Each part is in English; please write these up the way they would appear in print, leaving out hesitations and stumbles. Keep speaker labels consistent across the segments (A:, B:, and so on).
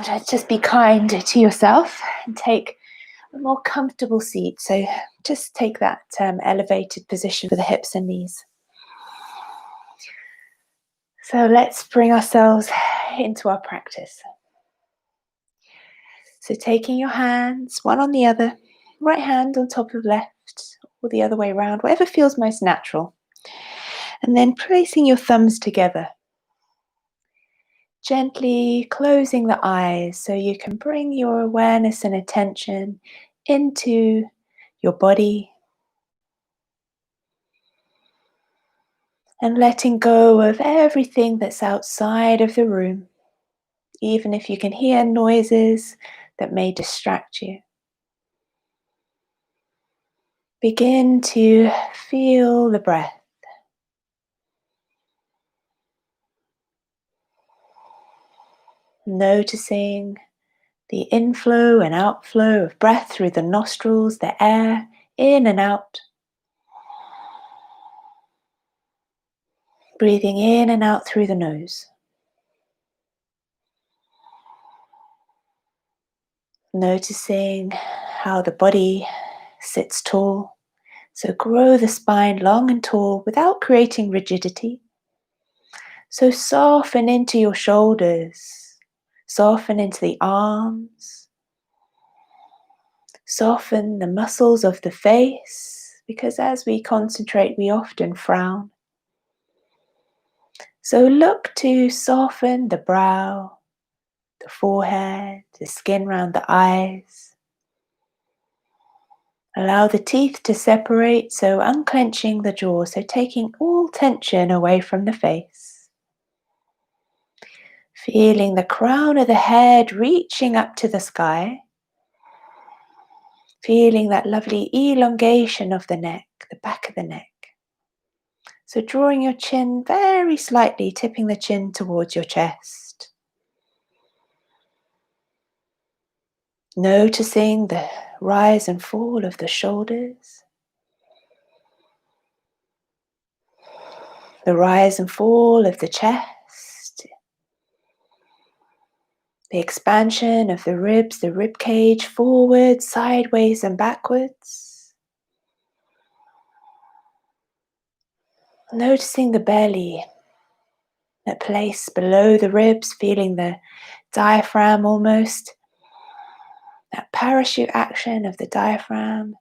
A: Just be kind to yourself and take a more comfortable seat. So just take that elevated position for the hips and knees. So let's bring ourselves into our practice. So taking your hands, one on the other, right hand on top of left, or the other way around, whatever feels most natural. And then placing your thumbs together. Gently closing the eyes so you can bring your awareness and attention into your body. And letting go of everything that's outside of the room, even if you can hear noises that may distract you. Begin to feel the breath. Noticing the inflow and outflow of breath through the nostrils, the air in and out. Breathing in and out through the nose. Noticing how the body sits tall. So grow the spine long and tall without creating rigidity. So soften into your shoulders, soften into the arms, soften the muscles of the face, because as we concentrate, we often frown. So look to soften the brow, the forehead, the skin around the eyes. Allow the teeth to separate, so unclenching the jaw, so taking all tension away from the face. Feeling the crown of the head reaching up to the sky. Feeling that lovely elongation of the neck, the back of the neck. So drawing your chin very slightly, tipping the chin towards your chest. Noticing the rise and fall of the shoulders. The rise and fall of the chest. The expansion of the ribs, the rib cage, forward, sideways and backwards. Noticing the belly, that place below the ribs, feeling the diaphragm almost. That parachute action of the diaphragm.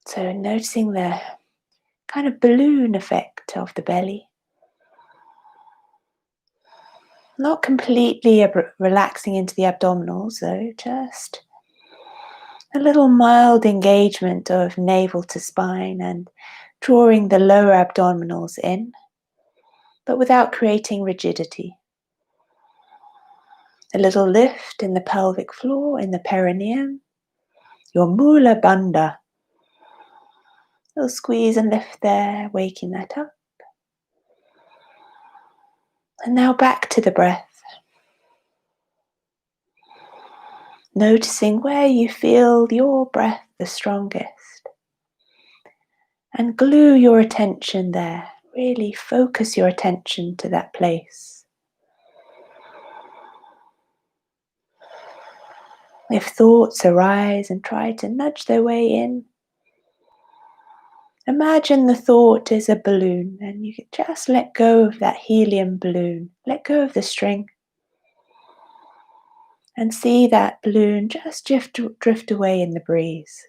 A: So noticing the kind of balloon effect of the belly. Not completely relaxing into the abdominals though, just a little mild engagement of navel to spine and drawing the lower abdominals in, but without creating rigidity. A little lift in the pelvic floor, in the perineum, your mula bandha. A little squeeze and lift there, waking that up. And now back to the breath. Noticing where you feel your breath the strongest. And glue your attention there. Really focus your attention to that place. If thoughts arise and try to nudge their way in, imagine the thought is a balloon and you can just let go of that helium balloon. Let go of the string. And see that balloon just drift away in the breeze.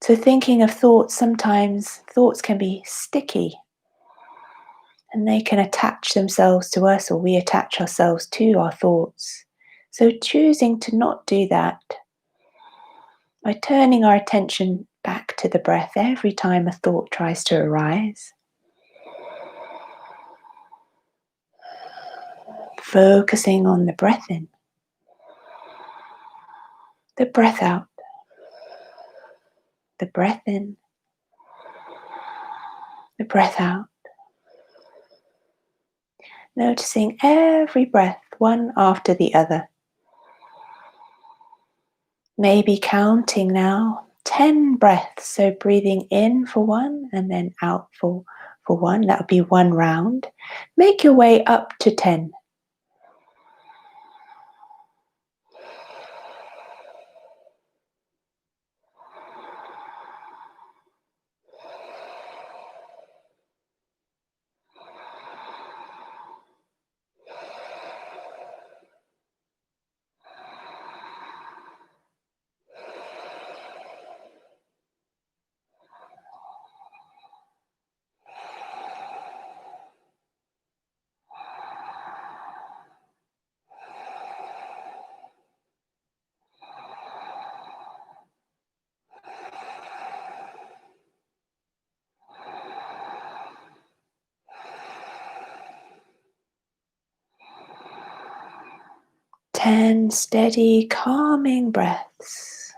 A: So thinking of thoughts, sometimes thoughts can be sticky and they can attach themselves to us, or we attach ourselves to our thoughts. So choosing to not do that by turning our attention back to the breath every time a thought tries to arise. Focusing on the breath in, the breath out, the breath in, the breath out. Noticing every breath, one after the other. Maybe counting now 10 breaths. So breathing in for one and then out for one. That would be one round. Make your way up to 10. 10 steady, calming breaths.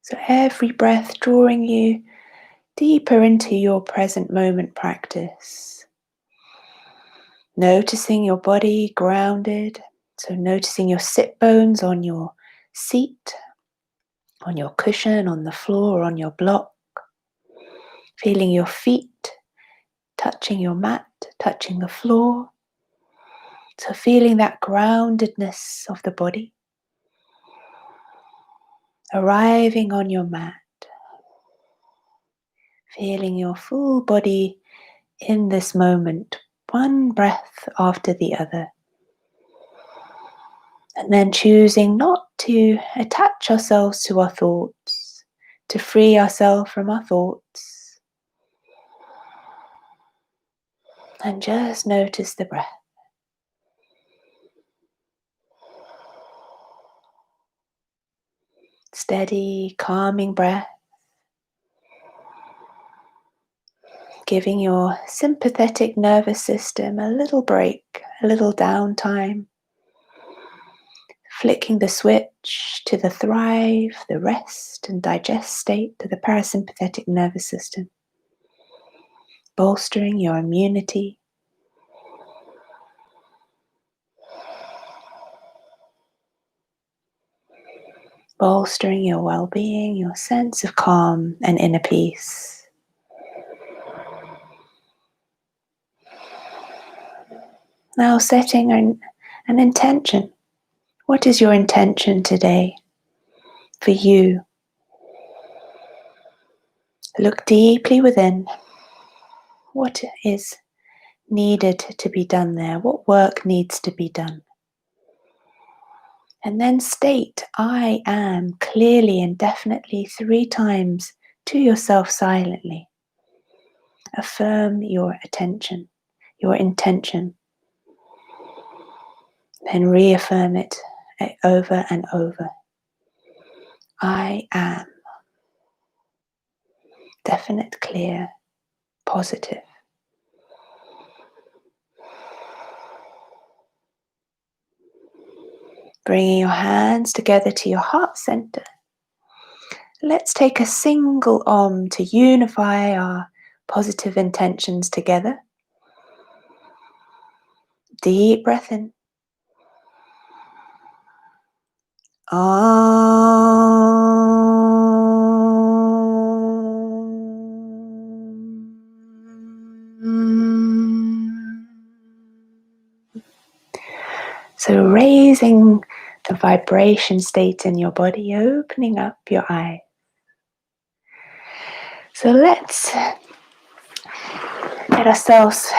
A: So every breath drawing you deeper into your present moment practice. Noticing your body grounded. So noticing your sit bones on your seat, on your cushion, on the floor, or on your block. Feeling your feet touching your mat, touching the floor. So feeling that groundedness of the body. Arriving on your mat. Feeling your full body in this moment, one breath after the other. And then choosing not to attach ourselves to our thoughts, to free ourselves from our thoughts. And just notice the breath. Steady, calming breath. Giving your sympathetic nervous system a little break, a little downtime. Flicking the switch to the thrive, the rest and digest state to the parasympathetic nervous system. Bolstering your immunity. Bolstering your well-being, your sense of calm and inner peace. Now setting an intention. What is your intention today for you? Look deeply within. What is needed to be done there? What work needs to be done? And then state, I am, clearly and definitely 3 times to yourself silently. Affirm your attention, your intention. Then reaffirm it over and over. I am. Definite, clear, positive. Bringing your hands together to your heart center. Let's take a single Om to unify our positive intentions together. Deep breath in. So raising the vibration state in your body, opening up your eyes. So let's get ourselves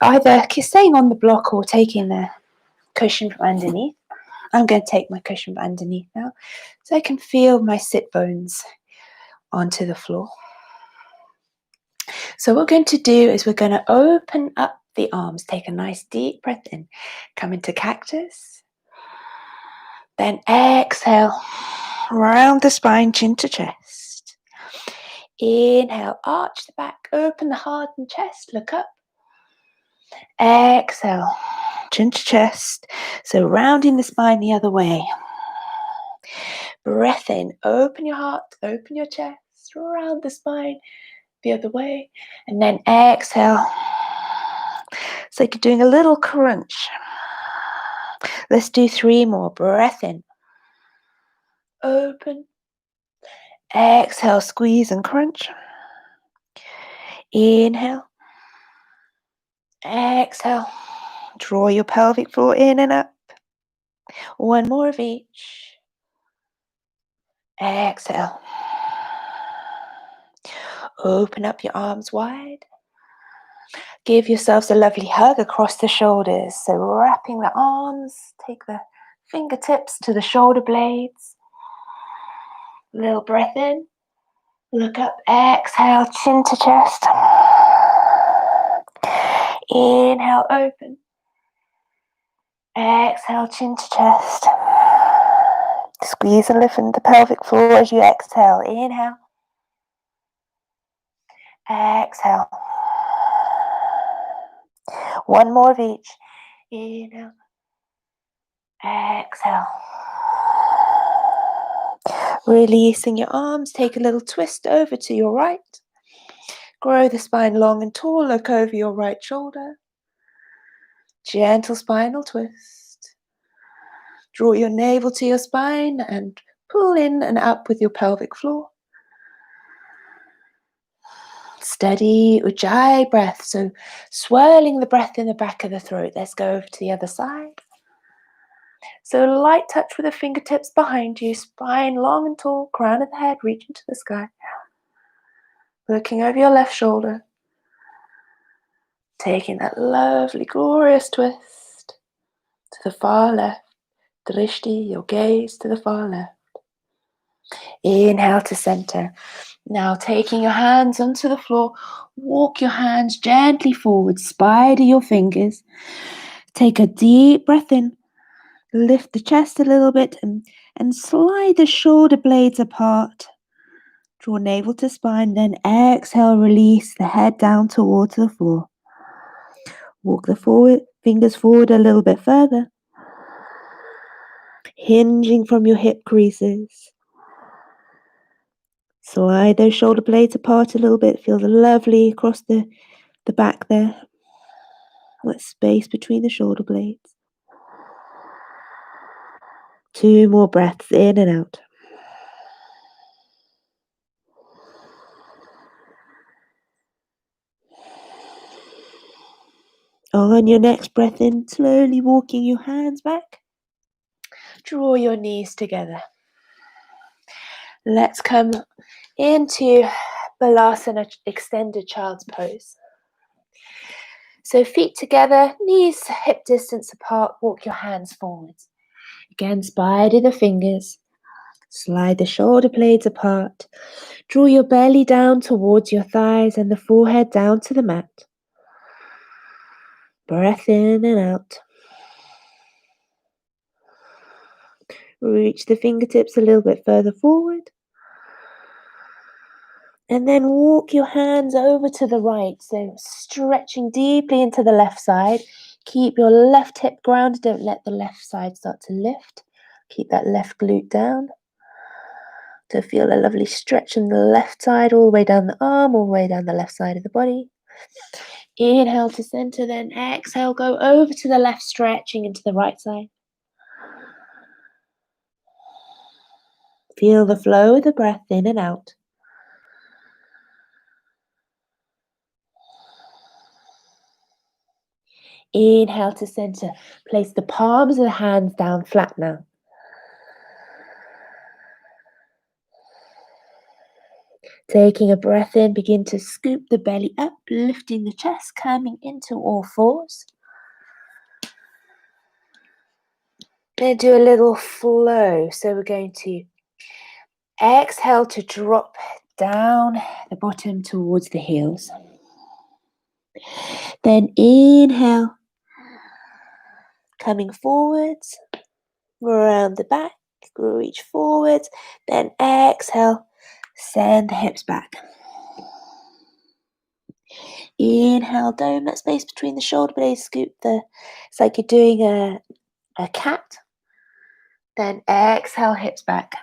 A: either staying on the block or taking the cushion from underneath. I'm going to take my cushion from underneath now so I can feel my sit bones onto the floor. So what we're going to do is we're going to open up the arms. Take a nice deep breath in. Come into cactus. Then exhale. Round the spine, chin to chest. Inhale, arch the back, open the heart and chest, look up. Exhale, chin to chest. So rounding the spine the other way. Breath in, open your heart, open your chest, round the spine the other way. And then exhale. It's like you're doing a little crunch. Let's do 3 more. Breath in. Open. Exhale, squeeze and crunch. Inhale. Exhale. Draw your pelvic floor in and up. 1 more of each. Exhale. Open up your arms wide. Give yourselves a lovely hug across the shoulders. So wrapping the arms, take the fingertips to the shoulder blades. Little breath in. Look up, exhale, chin to chest. Inhale, open. Exhale, chin to chest. Squeeze and lift the pelvic floor as you exhale. Inhale. Exhale. 1 more of each. Inhale. Exhale. Releasing your arms, take a little twist over to your right. Grow the spine long and tall, look over your right shoulder. Gentle spinal twist. Draw your navel to your spine and pull in and up with your pelvic floor. Steady Ujjayi breath, so swirling the breath in the back of the throat. Let's go over to the other side. So light touch with the fingertips behind you, spine long and tall, crown of the head reaching to the sky. Looking over your left shoulder. Taking that lovely, glorious twist to the far left. Drishti, your gaze to the far left. Inhale to center. Now taking your hands onto the floor, walk your hands gently forward, spider your fingers. Take a deep breath in. Lift the chest a little bit and slide the shoulder blades apart. Draw navel to spine, then exhale, release the head down towards the floor. Walk the fingers forward a little bit further. Hinging from your hip creases. Slide those shoulder blades apart a little bit. Feel the lovely across the back there. That space between the shoulder blades. 2 more breaths in and out. On your next breath in, slowly walking your hands back. Draw your knees together. Let's come into Halasana, extended child's pose. So feet together, knees hip distance apart, walk your hands forwards. Again, spider the fingers. Slide the shoulder blades apart. Draw your belly down towards your thighs and the forehead down to the mat. Breath in and out. Reach the fingertips a little bit further forward. And then walk your hands over to the right. So stretching deeply into the left side. Keep your left hip grounded. Don't let the left side start to lift. Keep that left glute down. So feel a lovely stretch in the left side, all the way down the arm, all the way down the left side of the body. Inhale to center, then exhale, go over to the left, stretching into the right side. Feel the flow of the breath in and out. Inhale to center. Place the palms of the hands down flat now. Taking a breath in, begin to scoop the belly up, lifting the chest, coming into all fours. Then do a little flow. So we're going to exhale to drop down the bottom towards the heels. Then inhale, coming forwards, around the back, reach forwards. Then exhale, send the hips back. Inhale, dome that space between the shoulder blades, scoop it's like you're doing a cat. Then exhale, hips back.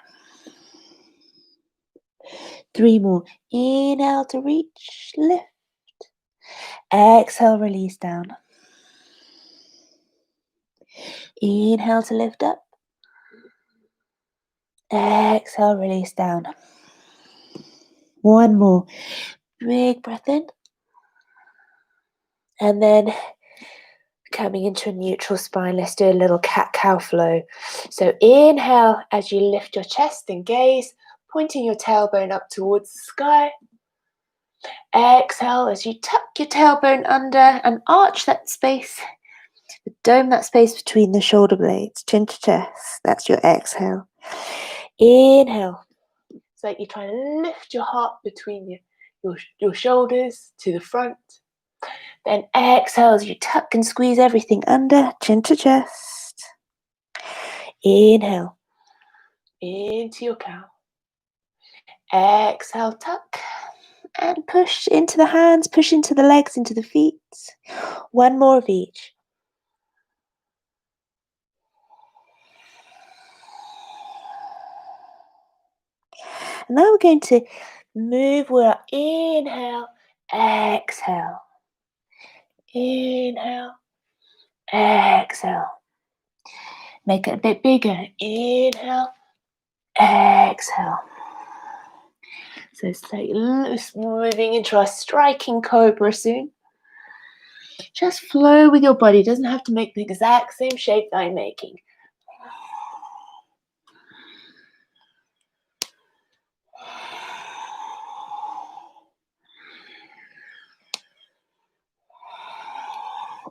A: 3 more. Inhale to reach, lift. Exhale, release down. Inhale to lift up. Exhale, release down. 1 more. Big breath in. And then coming into a neutral spine, let's do a little cat-cow flow. So inhale as you lift your chest and gaze, pointing your tailbone up towards the sky. Exhale as you tuck your tailbone under and arch that space. Dome that space between the shoulder blades, chin to chest. That's your exhale. Inhale. It's like you're trying to lift your heart between your shoulders to the front. Then exhale as you tuck and squeeze everything under, chin to chest. Inhale. Into your cow. Exhale, tuck. And push into the hands, push into the legs, into the feet. 1 more of each. Now we're going to move with our inhale, exhale. Inhale, exhale. Make it a bit bigger. Inhale, exhale. So it's like loose, moving into our striking cobra soon. Just flow with your body. It doesn't have to make the exact same shape that I'm making.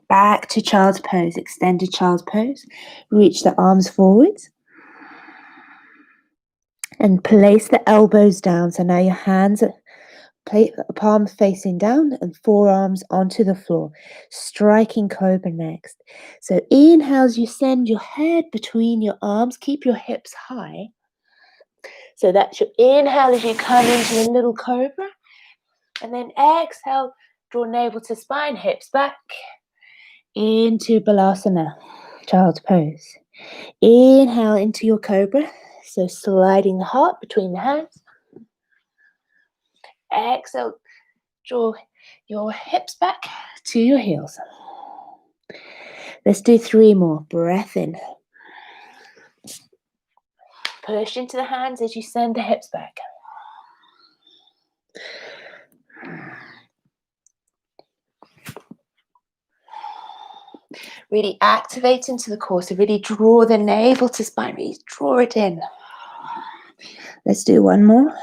A: Back to child's pose, extended child's pose. Reach the arms forwards. And place the elbows down. So now your hands are palms facing down and forearms onto the floor. Striking cobra next. So inhale as you send your head between your arms. Keep your hips high. So that's your inhale as you come into a little cobra. And then exhale, draw navel to spine, hips back. Into Halasana, child's pose. Inhale into your cobra. So sliding the heart between the hands. Exhale, draw your hips back to your heels. Let's do 3 more. Breath in. Push into the hands as you send the hips back. Really activate into the core. So really draw the navel to spine. Really draw it in. Let's do 1 more.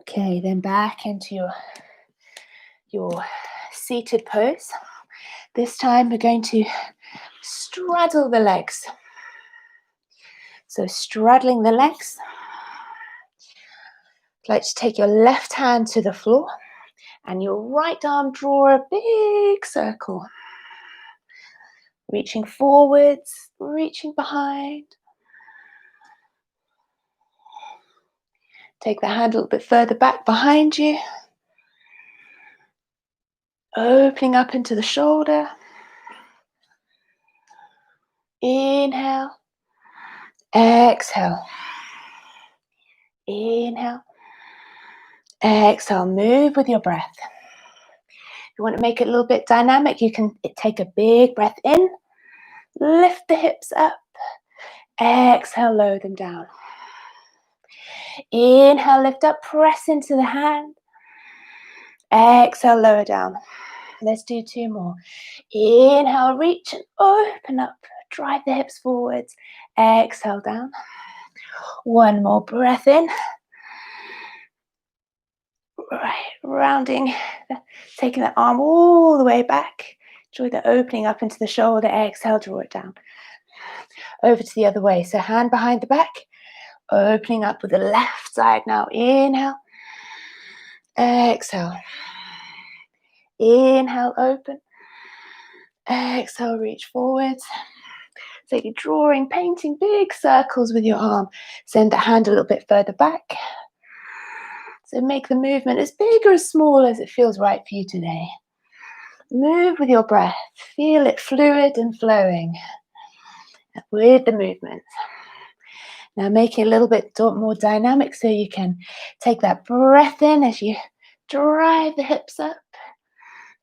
A: Okay, then back into your seated pose. This time we're going to straddle the legs. So straddling the legs. I'd like to take your left hand to the floor and your right arm draw a big circle. Reaching forwards, reaching behind. Take the hand a little bit further back behind you. Opening up into the shoulder. Inhale. Exhale. Inhale. Exhale. Move with your breath. If you want to make it a little bit dynamic, you can take a big breath in. Lift the hips up. Exhale, lower them down. Inhale, lift up, press into the hand. Exhale, lower down. Let's do 2 more. Inhale, reach and open up. Drive the hips forwards. Exhale, down. 1 more breath in. Right, rounding, taking the arm all the way back. Enjoy the opening up into the shoulder. Exhale, draw it down. Over to the other way. So hand behind the back. Opening up with the left side now. Inhale. Exhale. Inhale, open. Exhale, reach forwards. So you're drawing, painting big circles with your arm. Send the hand a little bit further back. So make the movement as big or as small as it feels right for you today. Move with your breath. Feel it fluid and flowing with the movement. Now make it a little bit more dynamic so you can take that breath in as you drive the hips up.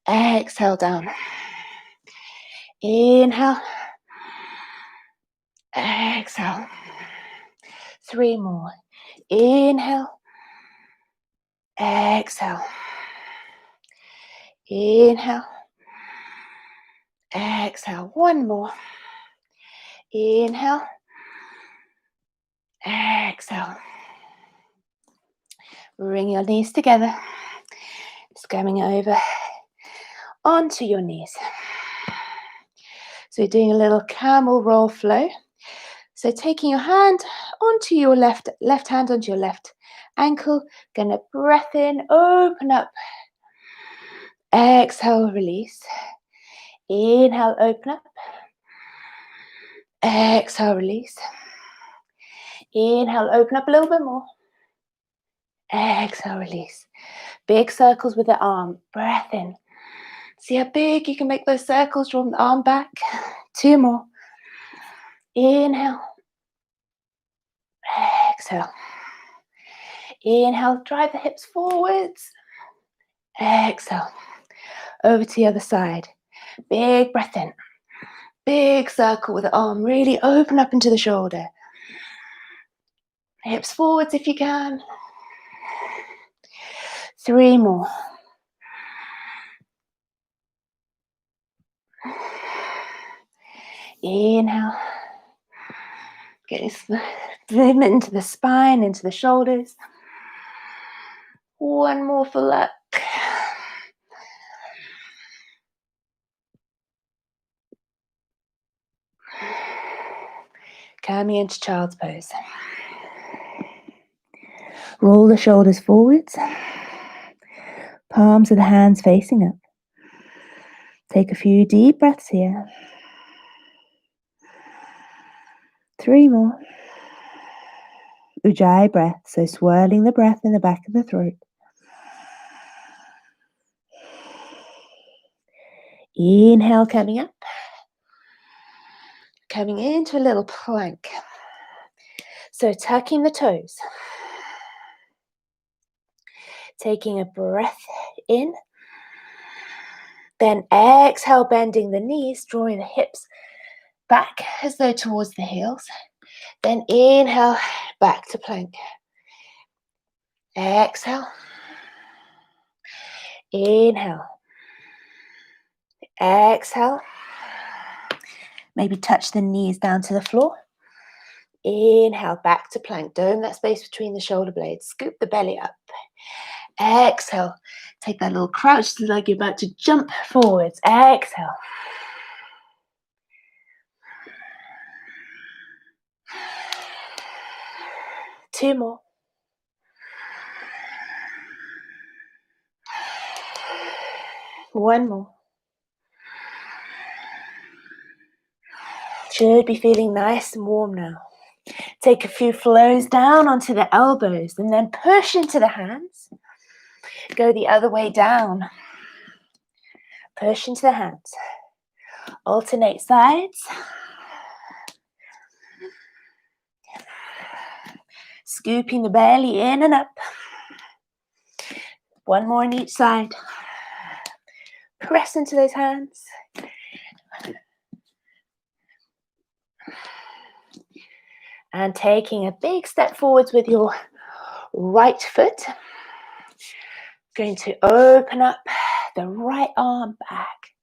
A: Exhale down. Inhale. Exhale. 3 more. Inhale. Exhale. Inhale. Exhale. 1 more. Inhale. Exhale. Bring your knees together. Just coming over onto your knees. So you're doing a little camel roll flow. So taking your hand onto your left hand onto your left ankle. Gonna breath in, open up. Exhale, release. Inhale, open up. Exhale, release. Inhale, open up a little bit more. Exhale, release. Big circles with the arm. Breath in. See how big you can make those circles. Draw the arm back. 2 more. Inhale. Exhale. Inhale, drive the hips forwards. Exhale. Over to the other side. Big breath in. Big circle with the arm. Really open up into the shoulder. Hips forwards if you can. 3 more. Inhale. Getting movement into the spine, into the shoulders. 1 more for luck. Coming into child's pose. Roll the shoulders forwards. Palms of the hands facing up. Take a few deep breaths here. 3 more. Ujjayi breath, so swirling the breath in the back of the throat. Inhale, coming up. Coming into a little plank. So tucking the toes. Taking a breath in. Then exhale, bending the knees, drawing the hips back as though towards the heels. Then inhale, back to plank. Exhale. Inhale. Exhale. Maybe touch the knees down to the floor. Inhale, back to plank. Dome that space between the shoulder blades. Scoop the belly up. Exhale. Take that little crouch like you're about to jump forwards. Exhale. Two more. One more. Should be feeling nice and warm now. Take a few flows down onto the elbows and then push into the hands. Go the other way down. Push into the hands. Alternate sides. Scooping the belly in and up. One more on each side. Press into those hands. And taking a big step forwards with your right foot. Going to open up the right arm back.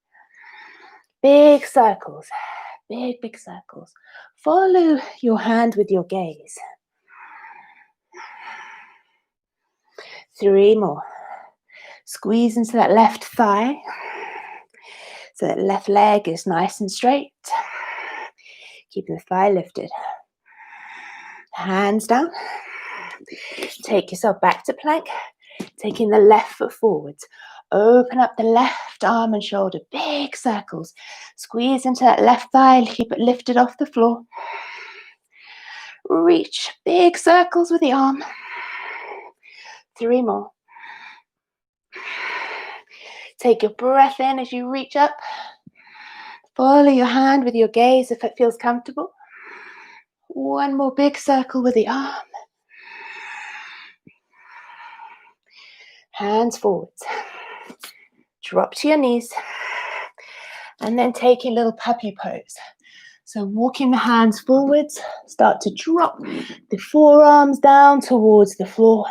A: Big circles. Big, big circles. Follow your hand with your gaze. 3 more. Squeeze into that left thigh. So that left leg is nice and straight. Keeping the thigh lifted. Hands down. Take yourself back to plank. Taking the left foot forwards. Open up the left arm and shoulder. Big circles. Squeeze into that left thigh. Keep it lifted off the floor. Reach. Big circles with the arm. 3 more. Take your breath in as you reach up. Follow your hand with your gaze if it feels comfortable. 1 more big circle with the arm. Hands forwards. Drop to your knees. And then take a little puppy pose. So walking the hands forwards. Start to drop the forearms down towards the floor.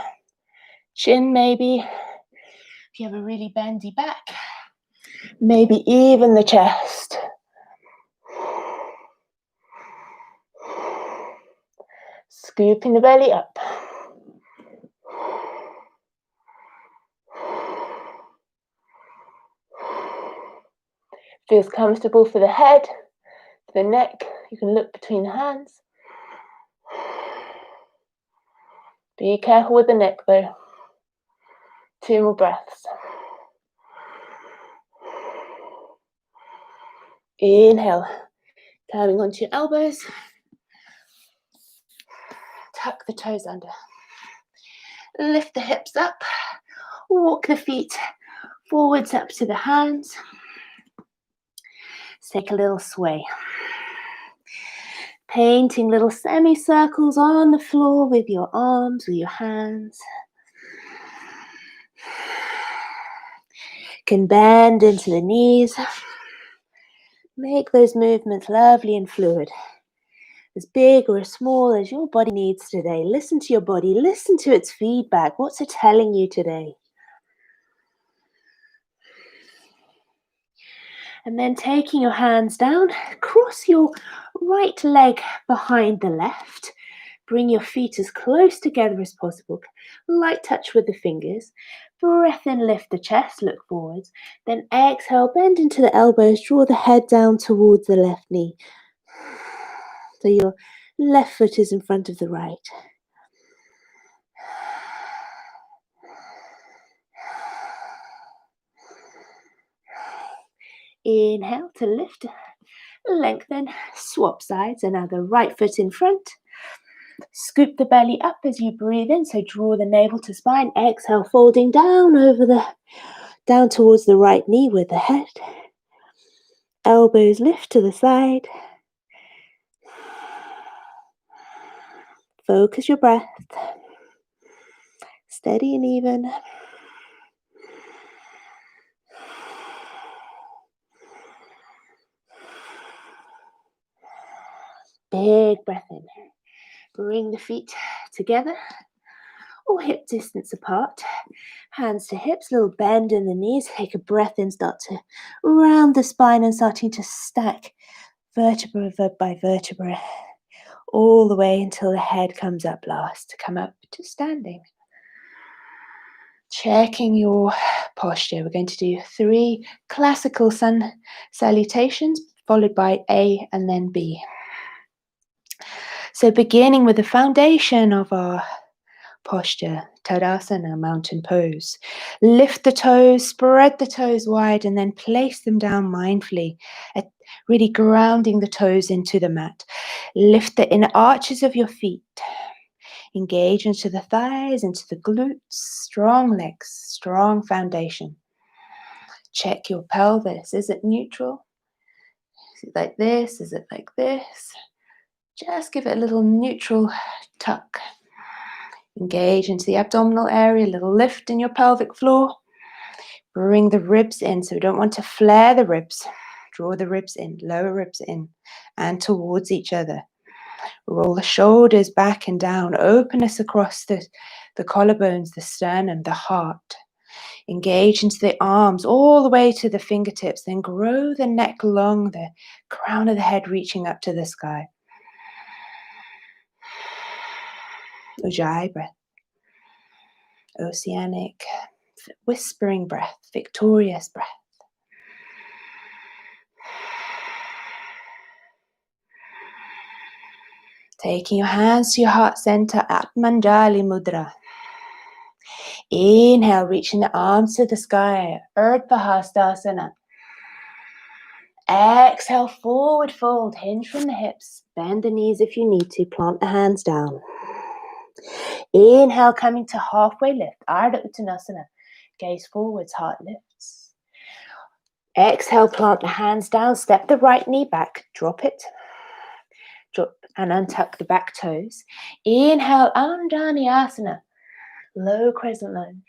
A: Chin maybe. If you have a really bendy back. Maybe even the chest. Scooping the belly up. Feels comfortable for the head, for the neck. You can look between the hands. Be careful with the neck though. 2 more breaths. Inhale. Coming onto your elbows. Tuck the toes under. Lift the hips up. Walk the feet forwards up to the hands. Take a little sway. Painting little semicircles on the floor with your arms, with your hands. Can bend into the knees. Make those movements lovely and fluid. As big or as small as your body needs today. Listen to your body. Listen to its feedback. What's it telling you today? And then taking your hands down, cross your right leg behind the left. Bring your feet as close together as possible. Light touch with the fingers. Breath in, lift the chest, look forwards. Then exhale, bend into the elbows, draw the head down towards the left knee. So your left foot is in front of the right. Inhale to lift, lengthen, swap sides, and now the right foot in front. Scoop the belly up as you breathe in, so draw the navel to spine. Exhale, folding down down towards the right knee with the head. Elbows lift to the side. Focus your breath. Steady and even. Big breath in. Bring the feet together or hip distance apart. Hands to hips, little bend in the knees. Take a breath in, start to round the spine and starting to stack vertebra by vertebra all the way until the head comes up last. Come up to standing. Checking your posture. We're going to do 3 classical sun salutations followed by A and then B. So beginning with the foundation of our posture, Tadasana, mountain pose. Lift the toes, spread the toes wide, and then place them down mindfully, really grounding the toes into the mat. Lift the inner arches of your feet. Engage into the thighs, into the glutes, strong legs, strong foundation. Check your pelvis. Is it neutral? Is it like this? Is it like this? Just give it a little neutral tuck. Engage into the abdominal area, a little lift in your pelvic floor. Bring the ribs in, so we don't want to flare the ribs. Draw the ribs in, lower ribs in, and towards each other. Roll the shoulders back and down. Openness across the collarbones, the sternum, the heart. Engage into the arms all the way to the fingertips. Then grow the neck long, the crown of the head reaching up to the sky. Ujjayi breath. Oceanic, whispering breath, victorious breath. Taking your hands to your heart center, Atmanjali Mudra. Inhale, reaching the arms to the sky, Urdhva Hastasana. Exhale, forward fold, hinge from the hips, bend the knees if you need to, plant the hands down. Inhale, coming to halfway lift, Ardha Uttanasana. Gaze forwards, heart lifts. Exhale, plant the hands down, step the right knee back, drop it. Drop and untuck the back toes. Inhale, Anjani-asana, low crescent lunge.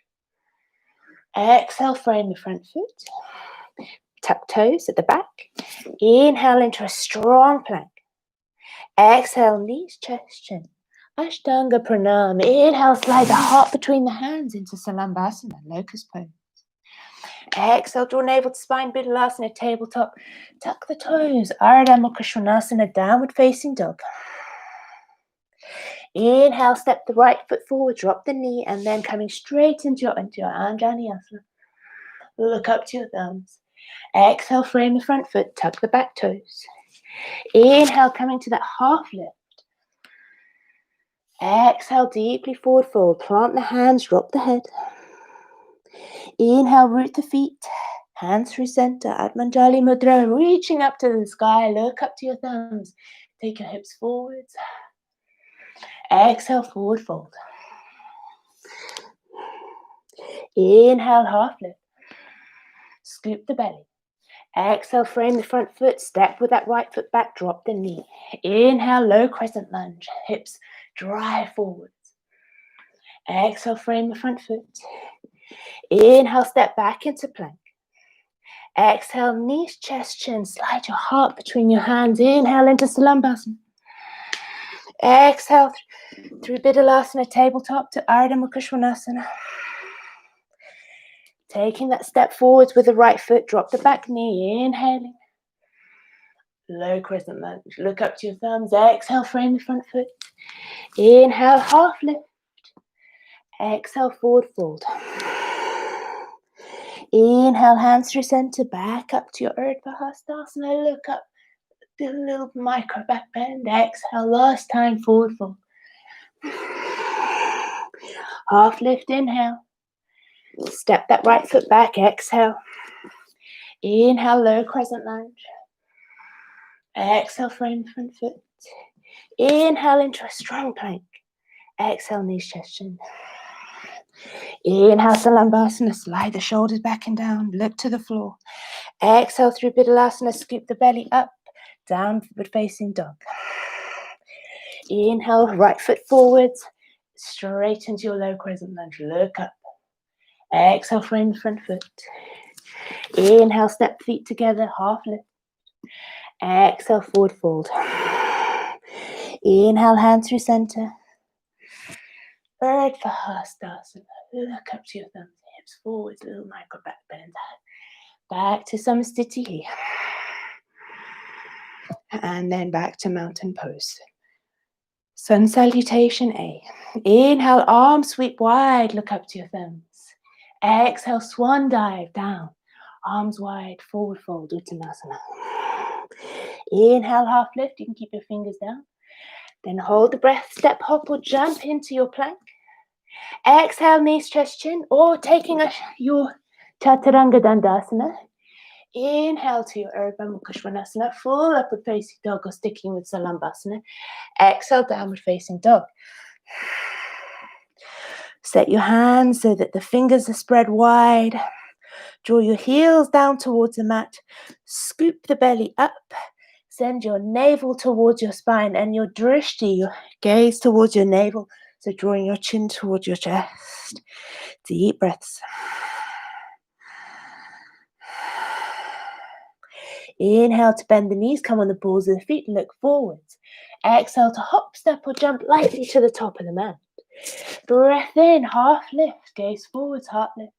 A: Exhale, frame the front foot. Tuck toes at the back. Inhale into a strong plank. Exhale, knees, chest, chin. Ashtanga Pranam. Inhale, slide the heart between the hands into Salambhasana, locust pose. Exhale, draw navel to spine, Buddhalasana, tabletop. Tuck the toes, Ardha Mukha Svanasana, downward facing dog. Inhale, step the right foot forward, drop the knee, and then coming straight into your Anjani-asana. Look up to your thumbs. Exhale, frame the front foot, tuck the back toes. Inhale, coming to that half lift. Exhale, deeply forward fold. Plant the hands, drop the head. Inhale, root the feet. Hands through center. Atmanjali Mudra, reaching up to the sky. Look up to your thumbs. Take your hips forwards. Exhale, forward fold. Inhale, half lift. Scoop the belly. Exhale, frame the front foot, step with that right foot back, drop the knee. Inhale, low crescent lunge, hips drive forwards. Exhale, frame the front foot. Inhale, step back into plank. Exhale, knees, chest, chin, slide your heart between your hands. Inhale into Salumbhasana. Exhale through Bidhalasana, tabletop to Ardha Mukha Svanasana. Taking that step forwards with the right foot, drop the back knee, inhaling. Low crescent lunge, look up to your thumbs, exhale, frame the front foot. Inhale, half lift. Exhale, forward fold. Inhale, hands through center, back up to your Urdhva Hastasana, look up, do a little micro back bend. Exhale, last time, forward fold. Half lift, inhale. Step that right foot back, exhale. Inhale, low crescent lunge. Exhale, frame the front foot. Inhale into a strong plank. Exhale, knees, chest, chin. Inhale, Salumbhasana, slide the shoulders back and down, look to the floor. Exhale through Bidhalasana, scoop the belly up, downward facing dog. Inhale, right foot forwards, straight into your low crescent lunge, look up. Exhale, frame the front foot. Inhale, step feet together, half lift. Exhale, forward fold. Inhale, hands through center. Urdhva Hastasana. Look up to your thumbs, hips forwards, little micro back bend. Back to Samasthiti. And then back to mountain pose. Sun salutation A. Inhale, arms sweep wide, look up to your thumbs. Exhale, swan dive down. Arms wide, forward fold, Uttanasana. Inhale, half lift, you can keep your fingers down. Then hold the breath, step, hop, or jump into your plank. Exhale, knees, chest, chin, or taking your Chaturanga Dandasana. Inhale to your Urdhva Mukha Svanasana, full upward facing dog or sticking with Salumbhasana. Exhale, downward facing dog. Set your hands so that the fingers are spread wide. Draw your heels down towards the mat. Scoop the belly up. Send your navel towards your spine and your drishti, your gaze towards your navel. So drawing your chin towards your chest. Deep breaths. Inhale to bend the knees, come on the balls of the feet, look forwards. Exhale to hop, step, or jump lightly to the top of the mat. Breath in, half lift, gaze forwards, heart lift.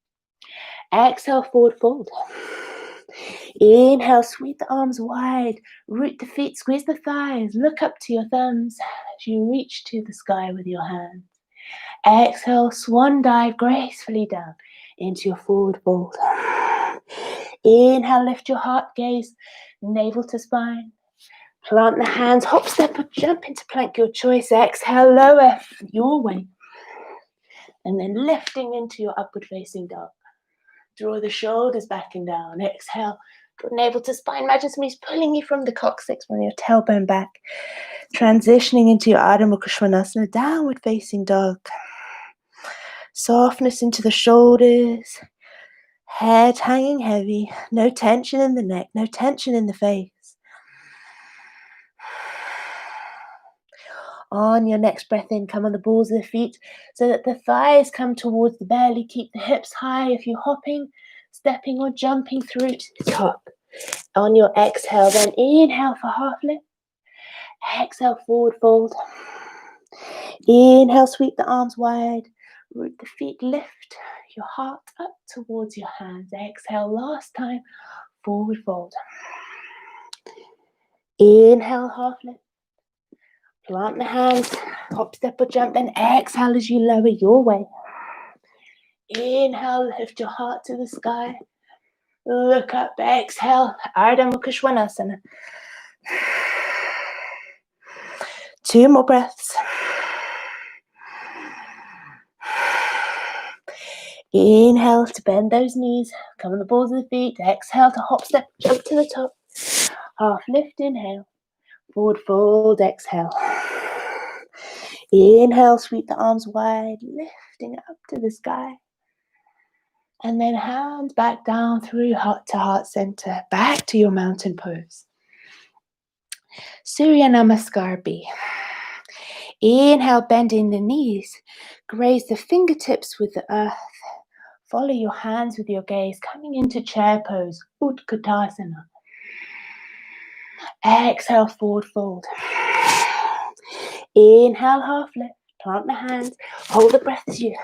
A: Exhale, forward fold. Inhale, sweep the arms wide, root the feet, squeeze the thighs, look up to your thumbs as you reach to the sky with your hands. Exhale, swan dive gracefully down into your forward fold. Inhale, lift your heart, gaze, navel to spine. Plant the hands, hop, step, or jump into plank, your choice. Exhale, lower your way. And then lifting into your upward facing dog. Draw the shoulders back and down. Exhale, draw navel to spine. Imagine somebody's pulling you from the coccyx, from your tailbone back. Transitioning into your Ardha Mukha Svanasana, downward facing dog. Softness into the shoulders. Head hanging heavy. No tension in the neck. No tension in the face. On your next breath in, come on the balls of the feet so that the thighs come towards the belly. Keep the hips high if you're hopping, stepping, or jumping through to the top. On your exhale, then inhale for half lift. Exhale, forward fold. Inhale, sweep the arms wide. Root the feet, lift your heart up towards your hands. Exhale, last time, forward fold. Inhale, half lift. Plant the hands, hop, step, or jump, then exhale as you lower your way. Inhale, lift your heart to the sky. Look up, exhale, Ardha Mukha Svanasana. 2 more breaths. Inhale to bend those knees, come on the balls of the feet. Exhale to hop, step, jump to the top. Half lift, inhale. Forward fold, exhale. Inhale, sweep the arms wide, lifting up to the sky. And then hands back down through heart to heart center, back to your mountain pose. Surya Namaskar B. Inhale, bending the knees. Graze the fingertips with the earth. Follow your hands with your gaze, coming into chair pose, Utkatasana. Exhale, forward fold. Inhale, half lift. Plant the hands. Hold the breath as you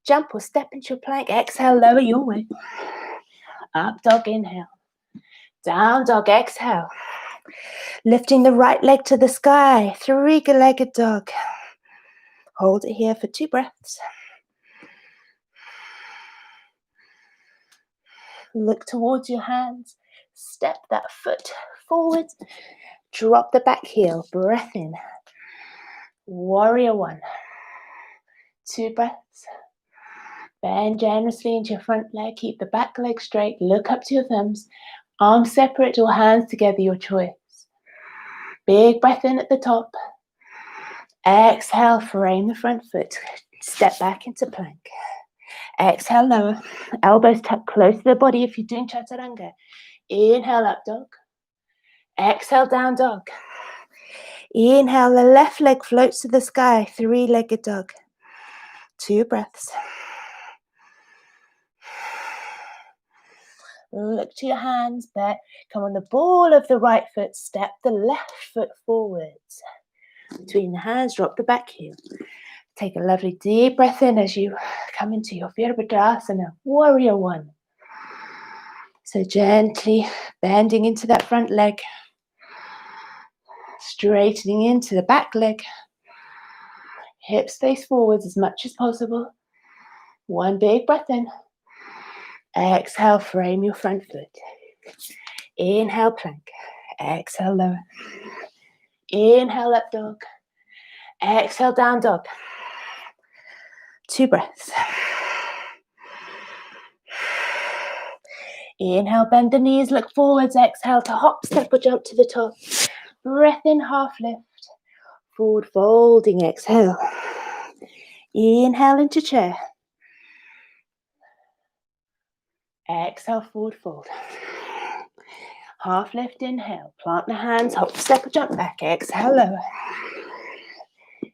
A: jump or step into your plank. Exhale, lower your weight. Up dog, inhale. Down dog, exhale. Lifting the right leg to the sky. Three-legged dog. Hold it here for 2 breaths. Look towards your hands. Step that foot forward. Drop the back heel. Breath in. Warrior 1. 2 breaths. Bend generously into your front leg. Keep the back leg straight. Look up to your thumbs. Arms separate or hands together, your choice. Big breath in at the top. Exhale, frame the front foot. Step back into plank. Exhale, lower. Elbows tucked close to the body if you're doing chaturanga. Inhale, up dog. Exhale, down dog. Inhale, the left leg floats to the sky. 3-legged dog. 2 breaths. Look to your hands back. Come on the ball of the right foot. Step the left foot forwards. Between the hands, drop the back heel. Take a lovely deep breath in as you come into your Virabhadrasana, Warrior 1. So gently bending into that front leg. Straightening into the back leg. Hips face forwards as much as possible. 1 big breath in. Exhale, frame your front foot. Inhale, plank. Exhale, lower. Inhale, up dog. Exhale, down dog. 2 breaths. Inhale, bend the knees, look forwards. Exhale to hop, step or jump to the top. Breath in, half lift. Forward folding, exhale. Inhale into chair. Exhale, forward fold. Half lift, inhale. Plant the hands, hop, step or jump back. Exhale, lower.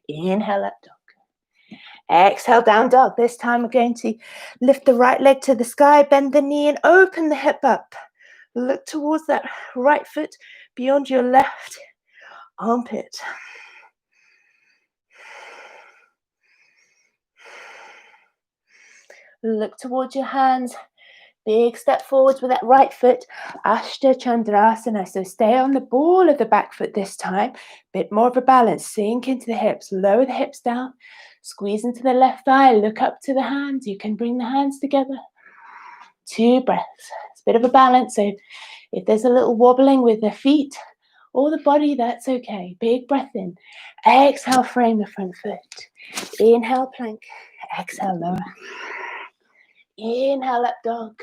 A: Inhale, up dog. Exhale, down dog. This time we're going to lift the right leg to the sky, bend the knee and open the hip up. Look towards that right foot beyond your left armpit. Look towards your hands. Big step forwards with that right foot. Ashta Chandrasana. So stay on the ball of the back foot this time. Bit more of a balance. Sink into the hips. Lower the hips down. Squeeze into the left thigh. Look up to the hands. You can bring the hands together. 2 breaths. It's a bit of a balance. So if there's a little wobbling with the feet or the body, that's okay. Big breath in. Exhale, frame the front foot. Inhale, plank. Exhale, lower. Inhale, up dog.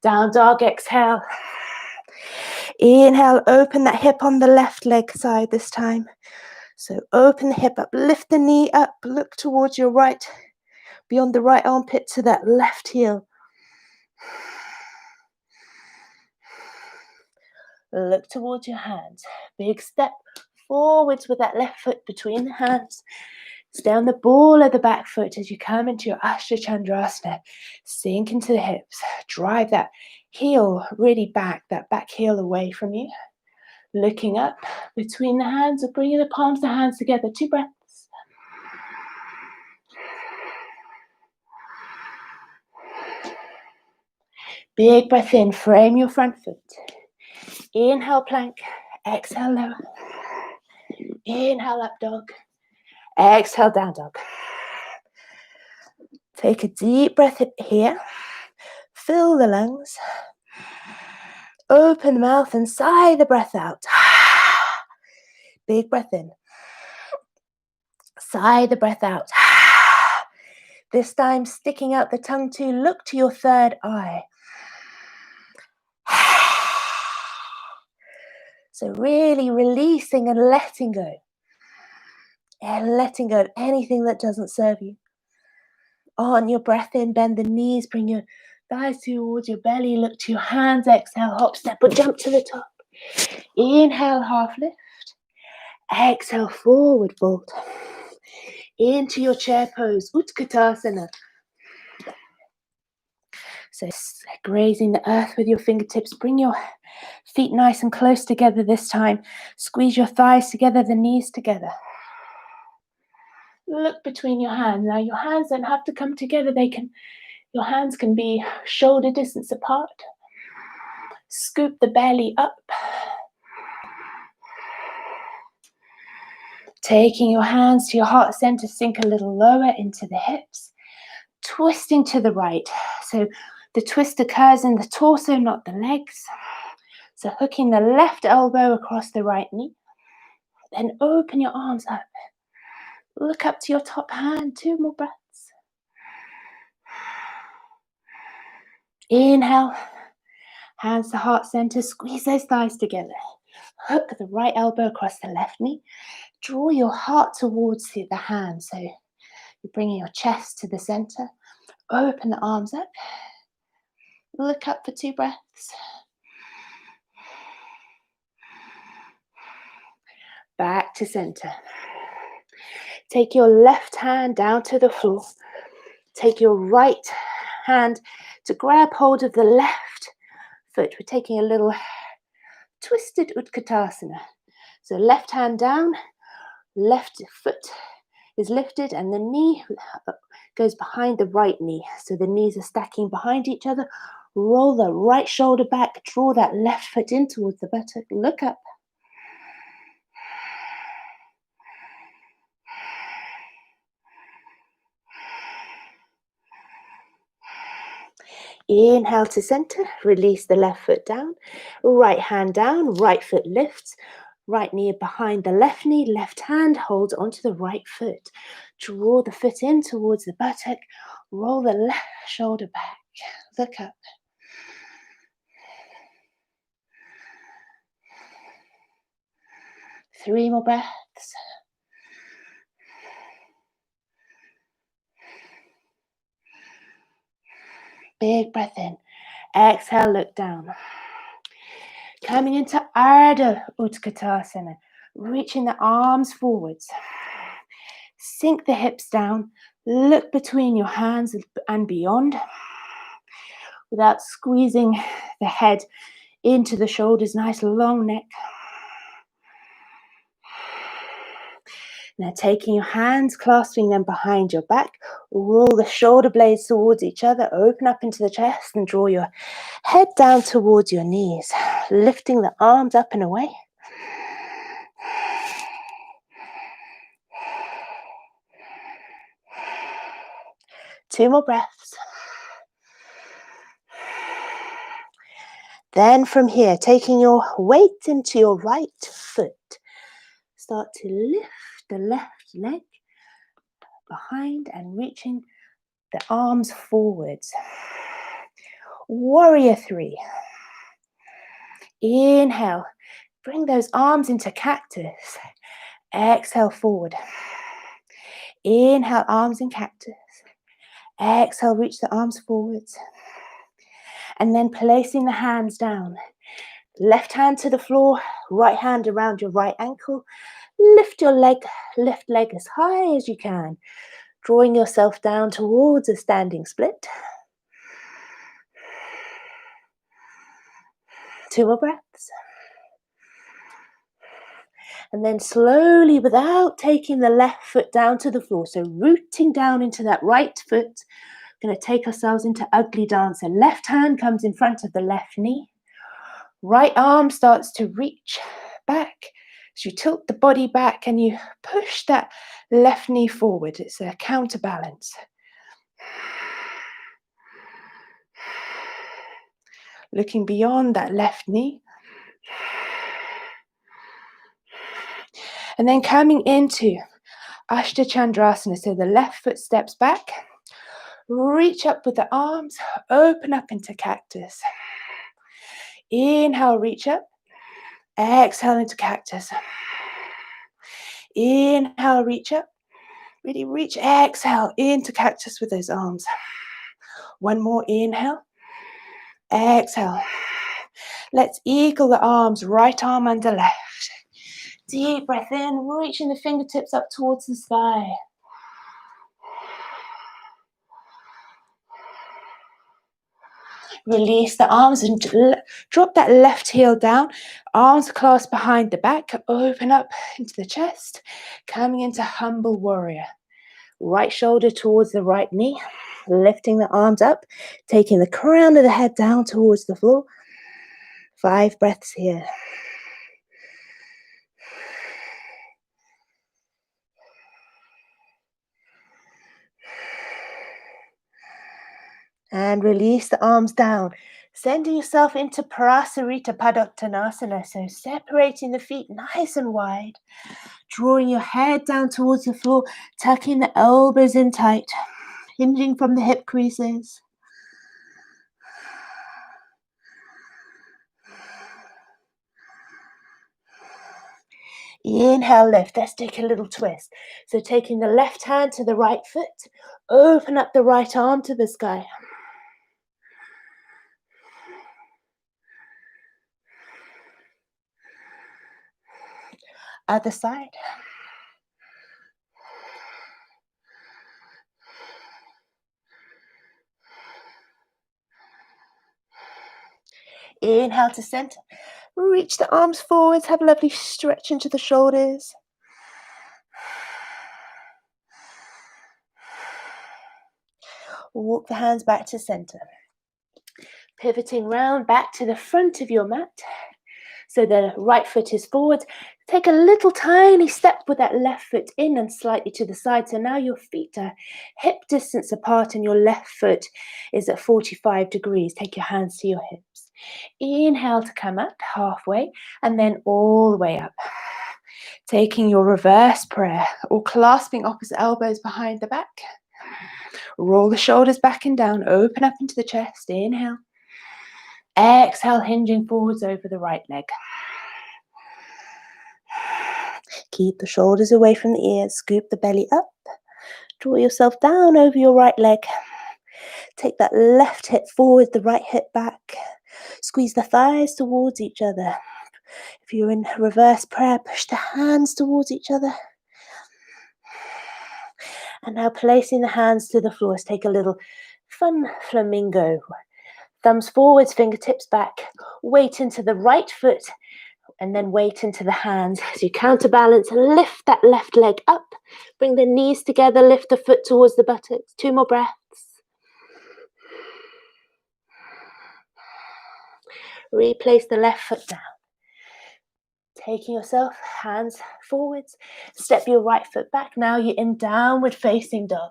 A: Down dog, exhale. Inhale, open that hip on the left leg side this time. So open the hip up, lift the knee up, look towards your right, beyond the right armpit to that left heel. Look towards your hands. Big step forwards with that left foot between the hands. Stay on the ball of the back foot as you come into your Ashta Chandrasana. Sink into the hips. Drive that heel really back, that back heel away from you. Looking up between the hands or bringing the palms of the hands together. 2 breaths. Big breath in. Frame your front foot. Inhale, plank. Exhale, lower. Inhale, up dog. Exhale, down dog. Take a deep breath here. Fill the lungs. Open the mouth and sigh the breath out. Big breath in. Sigh the breath out. This time sticking out the tongue too. Look to your third eye. So really releasing and letting go. And letting go of anything that doesn't serve you. On your breath in, bend the knees, bring your Thighs towards your belly. Look to your hands. Exhale, hop, step, or jump to the top. Inhale, half lift. Exhale, forward fold. Into your chair pose, Utkatasana. So grazing the earth with your fingertips. Bring your feet nice and close together this time. Squeeze your thighs together, the knees together. Look between your hands. Now your hands don't have to come together. Your hands can be shoulder distance apart. Scoop the belly up. Taking your hands to your heart center, sink a little lower into the hips. Twisting to the right. So the twist occurs in the torso, not the legs. So hooking the left elbow across the right knee. Then open your arms up. Look up to your top hand. 2 more breaths. Inhale. Hands to heart center. Squeeze those thighs together. Hook the right elbow across the left knee. Draw your heart towards the hand. So you're bringing your chest to the center. Open the arms up. Look up for 2 breaths. Back to center. Take your left hand down to the floor. Take your right hand to grab hold of the left foot. We're taking a little twisted Utkatasana. So left hand down, left foot is lifted, and the knee goes behind the right knee. So the knees are stacking behind each other. Roll the right shoulder back. Draw that left foot in towards the buttock. Look up. Inhale to center, release the left foot down, right hand down, right foot lifts, right knee behind the left knee, left hand holds onto the right foot. Draw the foot in towards the buttock, roll the left shoulder back, look up. Three more breaths. Big breath in. Exhale, look down. Coming into Ardha Utkatasana, reaching the arms forwards. Sink the hips down. Look between your hands and beyond without squeezing the head into the shoulders. Nice long neck. Now taking your hands, clasping them behind your back, roll the shoulder blades towards each other, open up into the chest and draw your head down towards your knees, lifting the arms up and away. Two more breaths. Then from here, taking your weight into your right foot, start to lift the left leg behind and reaching the arms forwards. Warrior 3. Inhale, bring those arms into cactus. Exhale, forward. Inhale, arms in cactus. Exhale, reach the arms forwards. And then placing the hands down. Left hand to the floor, right hand around your right ankle. Lift your left leg as high as you can, drawing yourself down towards a standing split. 2 more breaths. And then slowly, without taking the left foot down to the floor, so rooting down into that right foot, we're going to take ourselves into Ugly Dancer. Left hand comes in front of the left knee. Right arm starts to reach back. So you tilt the body back and you push that left knee forward. It's a counterbalance. Looking beyond that left knee. And then coming into Ashtachandrasana. So the left foot steps back. Reach up with the arms. Open up into cactus. Inhale, reach up. Exhale into cactus. Inhale, reach up. Really reach. Exhale into cactus with those arms. One more inhale. Exhale. Let's eagle the arms, right arm under left. Deep breath in, reaching the fingertips up towards the sky. Release the arms and drop that left heel down. Arms clasped behind the back. Open up into the chest. Coming into humble warrior. Right shoulder towards the right knee. Lifting the arms up. Taking the crown of the head down towards the floor. 5 breaths here. And release the arms down. Sending yourself into Parasarita Padottanasana. So separating the feet nice and wide. Drawing your head down towards the floor. Tucking the elbows in tight. Hinging from the hip creases. Inhale, lift. Let's take a little twist. So taking the left hand to the right foot. Open up the right arm to the sky. Other side. Inhale to center. Reach the arms forwards. Have a lovely stretch into the shoulders. Walk the hands back to center. Pivoting round back to the front of your mat. So the right foot is forward. Take a little tiny step with that left foot in and slightly to the side. So now your feet are hip distance apart and your left foot is at 45 degrees. Take your hands to your hips. Inhale to come up halfway and then all the way up. Taking your reverse prayer or clasping opposite elbows behind the back. Roll the shoulders back and down. Open up into the chest. Inhale. Exhale, hinging forwards over the right leg. Keep the shoulders away from the ears. Scoop the belly up. Draw yourself down over your right leg. Take that left hip forward, the right hip back. Squeeze the thighs towards each other. If you're in reverse prayer, push the hands towards each other. And now placing the hands to the floor. Let's take a little fun flamingo. Thumbs forwards, fingertips back. Weight into the right foot. And then weight into the hands. As you counterbalance, lift that left leg up. Bring the knees together, lift the foot towards the buttocks. 2 more breaths. Replace the left foot down. Taking yourself, hands forwards. Step your right foot back. Now you're in downward facing dog.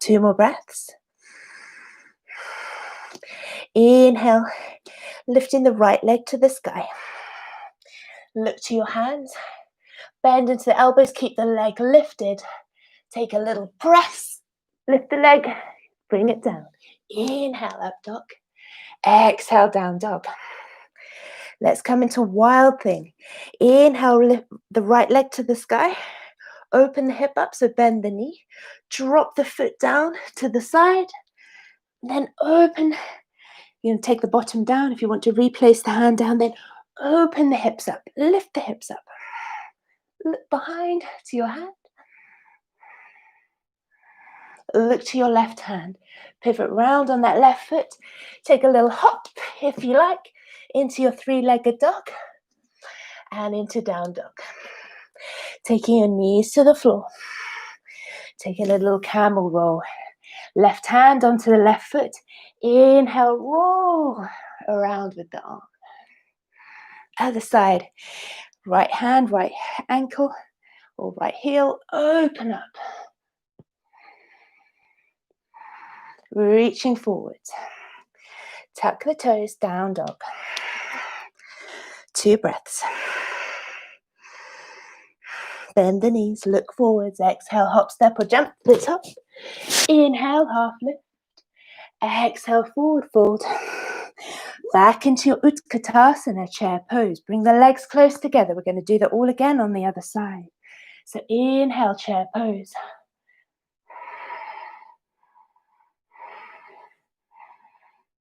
A: Two more breaths. Inhale, lifting the right leg to the sky. Look to your hands. Bend into the elbows. Keep the leg lifted. Take a little press. Lift the leg. Bring it down. Inhale, up dog. Exhale, down dog. Let's come into wild thing. Inhale, lift the right leg to the sky. Open the hip up, so bend the knee. Drop the foot down to the side. Then open. You're going to take the bottom down. If you want to replace the hand down, then open the hips up. Lift the hips up. Look behind to your hand. Look to your left hand. Pivot round on that left foot. Take a little hop, if you like, into your 3-legged dog and into down dog. Taking your knees to the floor. Taking a little camel roll. Left hand onto the left foot. Inhale, roll around with the arm. Other side. Right hand, right ankle, or right heel. Open up. Reaching forwards. Tuck the toes, down dog. 2 breaths. Bend the knees, look forwards. Exhale, hop, step, or jump to the top. Inhale, half lift. Exhale, forward fold. Back into your Utkatasana chair pose. Bring the legs close together. We're going to do that all again on the other side. So inhale, chair pose.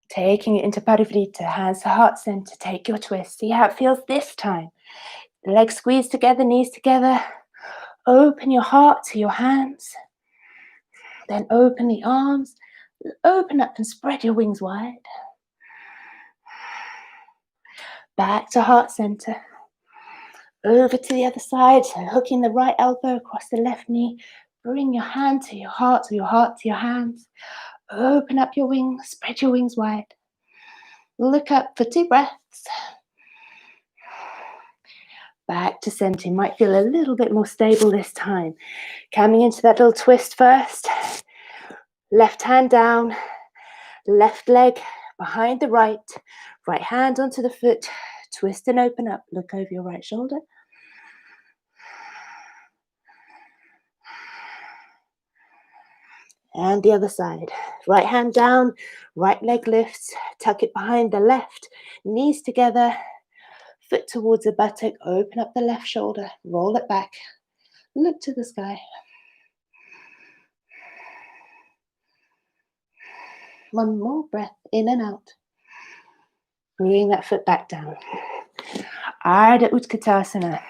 A: Taking it into Parivrtta, hands to heart center. Take your twist. See how it feels this time. Legs squeezed together, knees together. Open your heart to your hands. Then open the arms. Open up and spread your wings wide. Back to heart center. Over to the other side, hooking the right elbow across the left knee. Bring your hand to your heart, or your heart to your hands. Open up your wings, spread your wings wide. Look up for 2 breaths. Back to center. You might feel a little bit more stable this time. Coming into that little twist first. Left hand down, left leg behind the right. Right hand onto the foot. Twist and open up. Look over your right shoulder. And the other side. Right hand down, right leg lifts, tuck it behind the left, knees together, foot towards the buttock, open up the left shoulder, roll it back, look to the sky. One more breath in and out. Bring that foot back down. Ardha Utkatasana.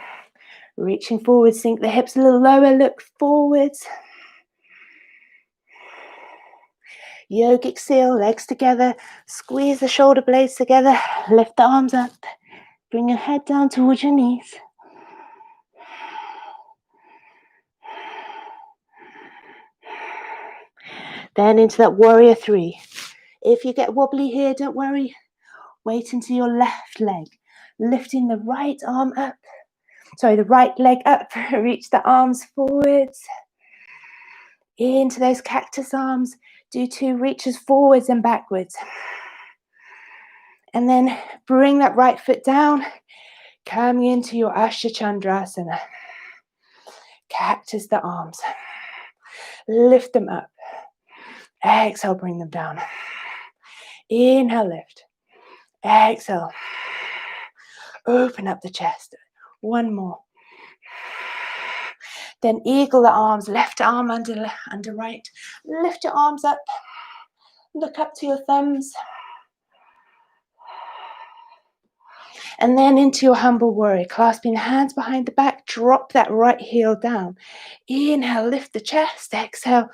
A: Reaching forward, sink the hips a little lower, look forwards. Yogic seal, legs together, squeeze the shoulder blades together, lift the arms up, bring your head down towards your knees. Then into that warrior 3. If you get wobbly here, don't worry. Wait until your left leg, lifting the right arm up. Sorry, the right leg up. Reach the arms forwards. Into those cactus arms. Do 2 reaches forwards and backwards. And then bring that right foot down. Coming into your Ashtachandrasana. Cactus the arms. Lift them up. Exhale, bring them down. Inhale, lift. Exhale. Open up the chest. One more. Then eagle the arms, left arm under right. Lift your arms up. Look up to your thumbs. And then into your humble warrior, clasping the hands behind the back, drop that right heel down. Inhale, lift the chest. Exhale,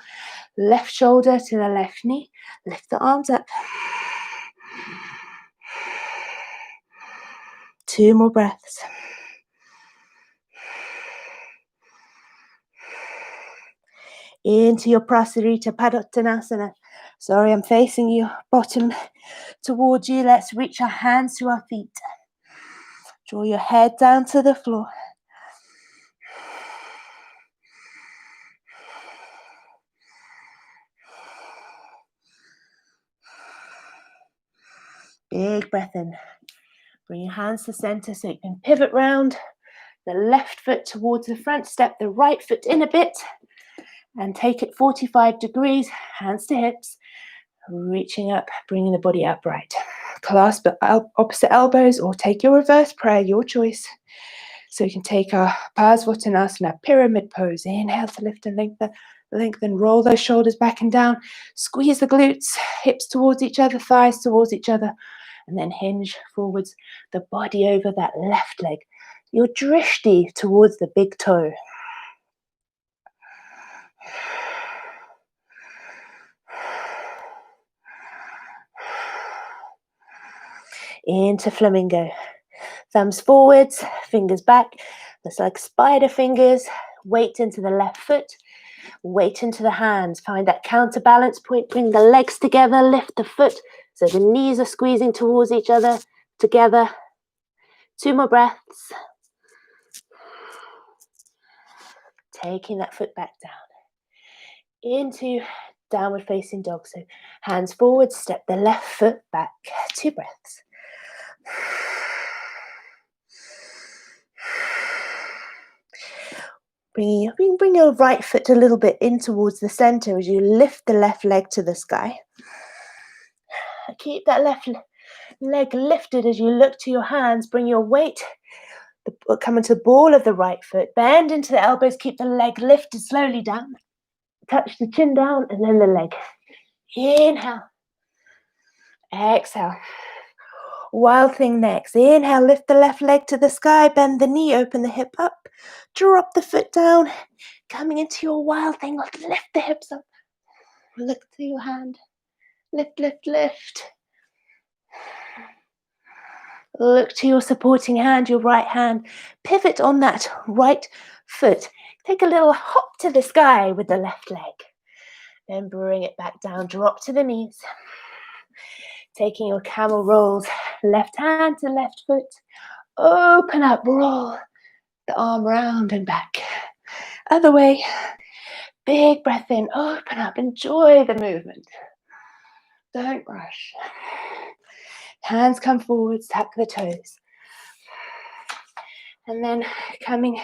A: left shoulder to the left knee. Lift the arms up. 2 more breaths. Into your Prasarita Padottanasana. Sorry, I'm facing you, bottom towards you. Let's reach our hands to our feet. Draw your head down to the floor. Big breath in. Bring your hands to center so you can pivot round. The left foot towards the front, step the right foot in a bit and take it 45 degrees, hands to hips, reaching up, bringing the body upright. Clasp opposite elbows or take your reverse prayer, your choice. So you can take our Parsvottanasana, pyramid pose. Inhale to lift and lengthen, roll those shoulders back and down. Squeeze the glutes, hips towards each other, thighs towards each other. And then hinge forwards, the body over that left leg. Your drishti towards the big toe. Into flamingo. Thumbs forwards, fingers back. That's like spider fingers. Weight into the left foot. Weight into the hands. Find that counterbalance point. Bring the legs together. Lift the foot. So the knees are squeezing towards each other. Together. 2 more breaths. Taking that foot back down. Into downward facing dog. So hands forward. Step the left foot back. 2 breaths. Bring your right foot a little bit in towards the center as you lift the left leg to the sky. Keep that left leg lifted as you look to your hands. Bring your weight, Come into the ball of the right foot. Bend into the elbows. Keep the leg lifted slowly down. Touch the chin down and then the leg. Inhale. Exhale. Wild thing next. Inhale, lift the left leg to the sky. Bend the knee, open the hip up. Drop the foot down. Coming into your wild thing. Lift the hips up. Look to your hand. Lift, lift, lift. Look to your supporting hand, your right hand. Pivot on that right foot. Take a little hop to the sky with the left leg. Then bring it back down. Drop to the knees. Taking your camel rolls. Left hand to left foot. Open up. Roll the arm round and back. Other way. Big breath in. Open up. Enjoy the movement. Don't rush. Hands come forwards. Tuck the toes. And then coming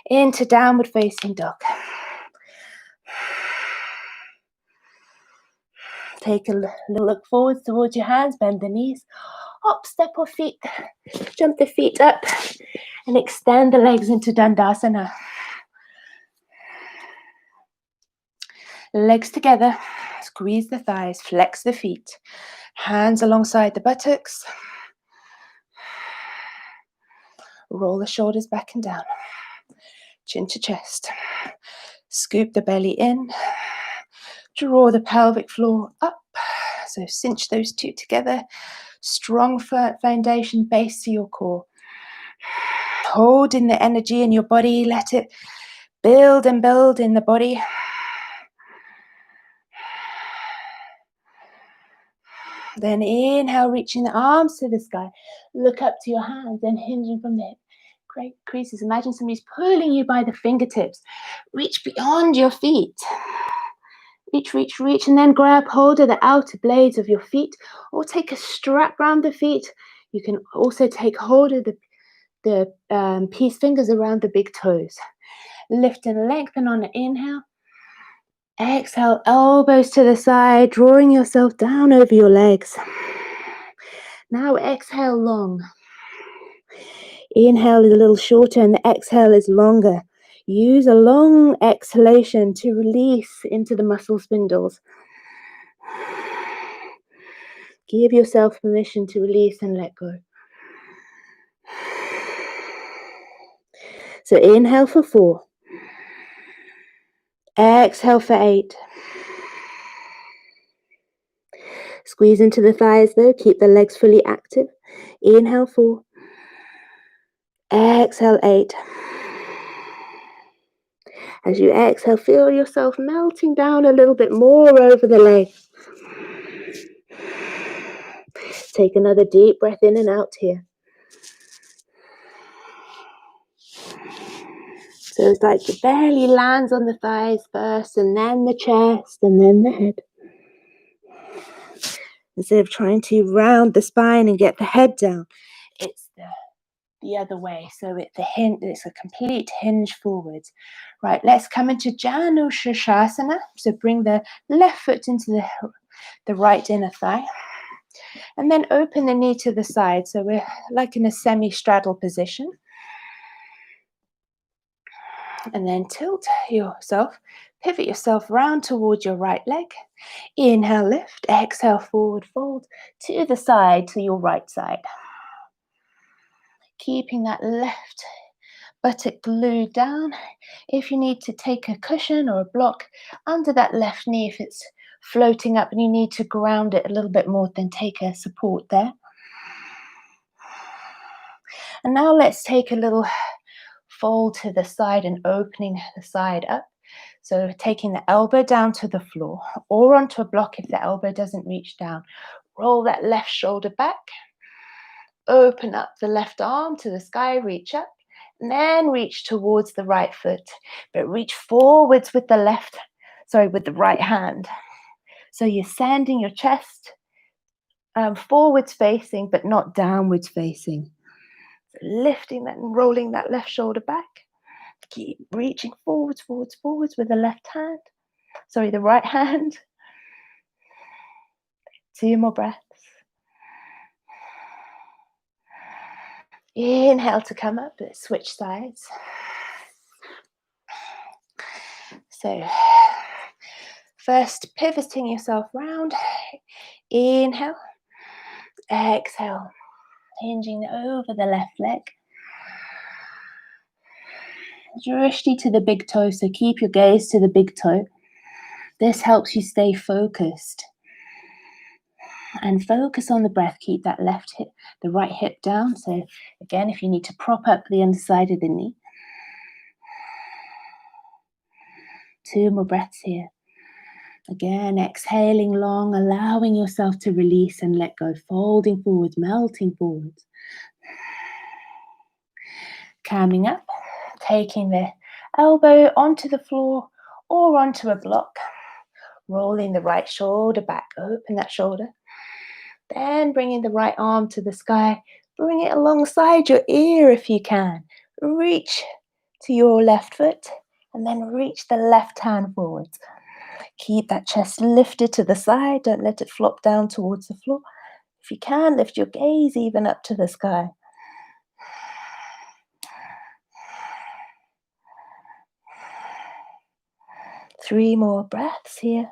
A: into downward facing dog. Take a little look forwards towards your hands, bend the knees, hop, step or feet, jump the feet up and extend the legs into Tadasana. Legs together, squeeze the thighs, flex the feet, hands alongside the buttocks. Roll the shoulders back and down, chin to chest. Scoop the belly in, draw the pelvic floor up. So cinch those two together. Strong foundation base to your core. Hold in the energy in your body. Let it build and build in the body. Then inhale, reaching the arms to the sky. Look up to your hands and hinging from the hip. Great creases. Imagine somebody's pulling you by the fingertips. Reach beyond your feet. Reach, reach, reach, and then grab hold of the outer blades of your feet or take a strap around the feet. You can also take hold of the peace fingers around the big toes. Lift and lengthen on an inhale. Exhale, elbows to the side, drawing yourself down over your legs. Now exhale long. Inhale is a little shorter and the exhale is longer. Use a long exhalation to release into the muscle spindles. Give yourself permission to release and let go. So inhale for 4. Exhale for 8. Squeeze into the thighs though. Keep the legs fully active. Inhale 4. Exhale 8. As you exhale, feel yourself melting down a little bit more over the legs. Take another deep breath in and out here. So it's like the belly lands on the thighs first, and then the chest, and then the head. Instead of trying to round the spine and get the head down, it's the other way. So it's a complete hinge forwards. Right, let's come into Janushasana. So bring the left foot into the right inner thigh. And then open the knee to the side. So we're like in a semi-straddle position. And then tilt yourself, pivot yourself round towards your right leg. Inhale, lift. Exhale, forward fold to the side, to your right side. Keeping that left buttock glued down. If you need to take a cushion or a block under that left knee, if it's floating up and you need to ground it a little bit more, then take a support there. And now let's take a little fold to the side and opening the side up. So taking the elbow down to the floor or onto a block if the elbow doesn't reach down. Roll that left shoulder back. Open up the left arm to the sky, reach up, and then reach towards the right foot. But reach forwards with the right hand. So you're sending your chest forwards facing, but not downwards facing. So lifting that and rolling that left shoulder back. Keep reaching forwards, forwards, forwards with the the right hand. 2 more breaths. Inhale to come up. Let's switch sides. So first pivoting yourself round. Inhale. Exhale. Hinging over the left leg. Drishti to the big toe, so keep your gaze to the big toe. This helps you stay focused. And focus on the breath. Keep that left hip, the right hip down. So again, if you need to prop up the underside of the knee. 2 more breaths here. Again, exhaling long, allowing yourself to release and let go, folding forwards, melting forwards. Coming up, taking the elbow onto the floor or onto a block, rolling the right shoulder back, open that shoulder. Then bringing the right arm to the sky, bring it alongside your ear if you can. Reach to your left foot and then reach the left hand forwards. Keep that chest lifted to the side, don't let it flop down towards the floor. If you can, lift your gaze even up to the sky. Three more breaths here.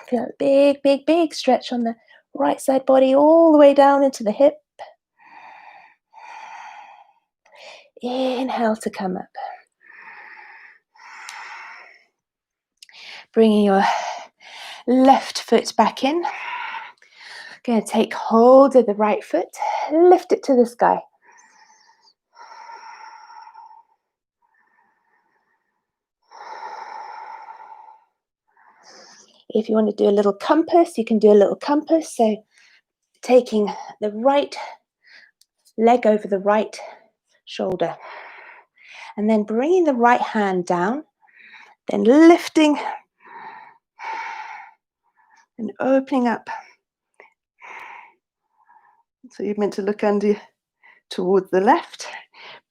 A: Feel a big, big, big stretch on the right side body all the way down into the hip. Inhale to come up. Bringing your left foot back in. Going to take hold of the right foot, lift it to the sky. If you want to do a little compass, you can do a little compass. So taking the right leg over the right shoulder. And then bringing the right hand down. Then lifting and opening up. So you're meant to look under towards the left.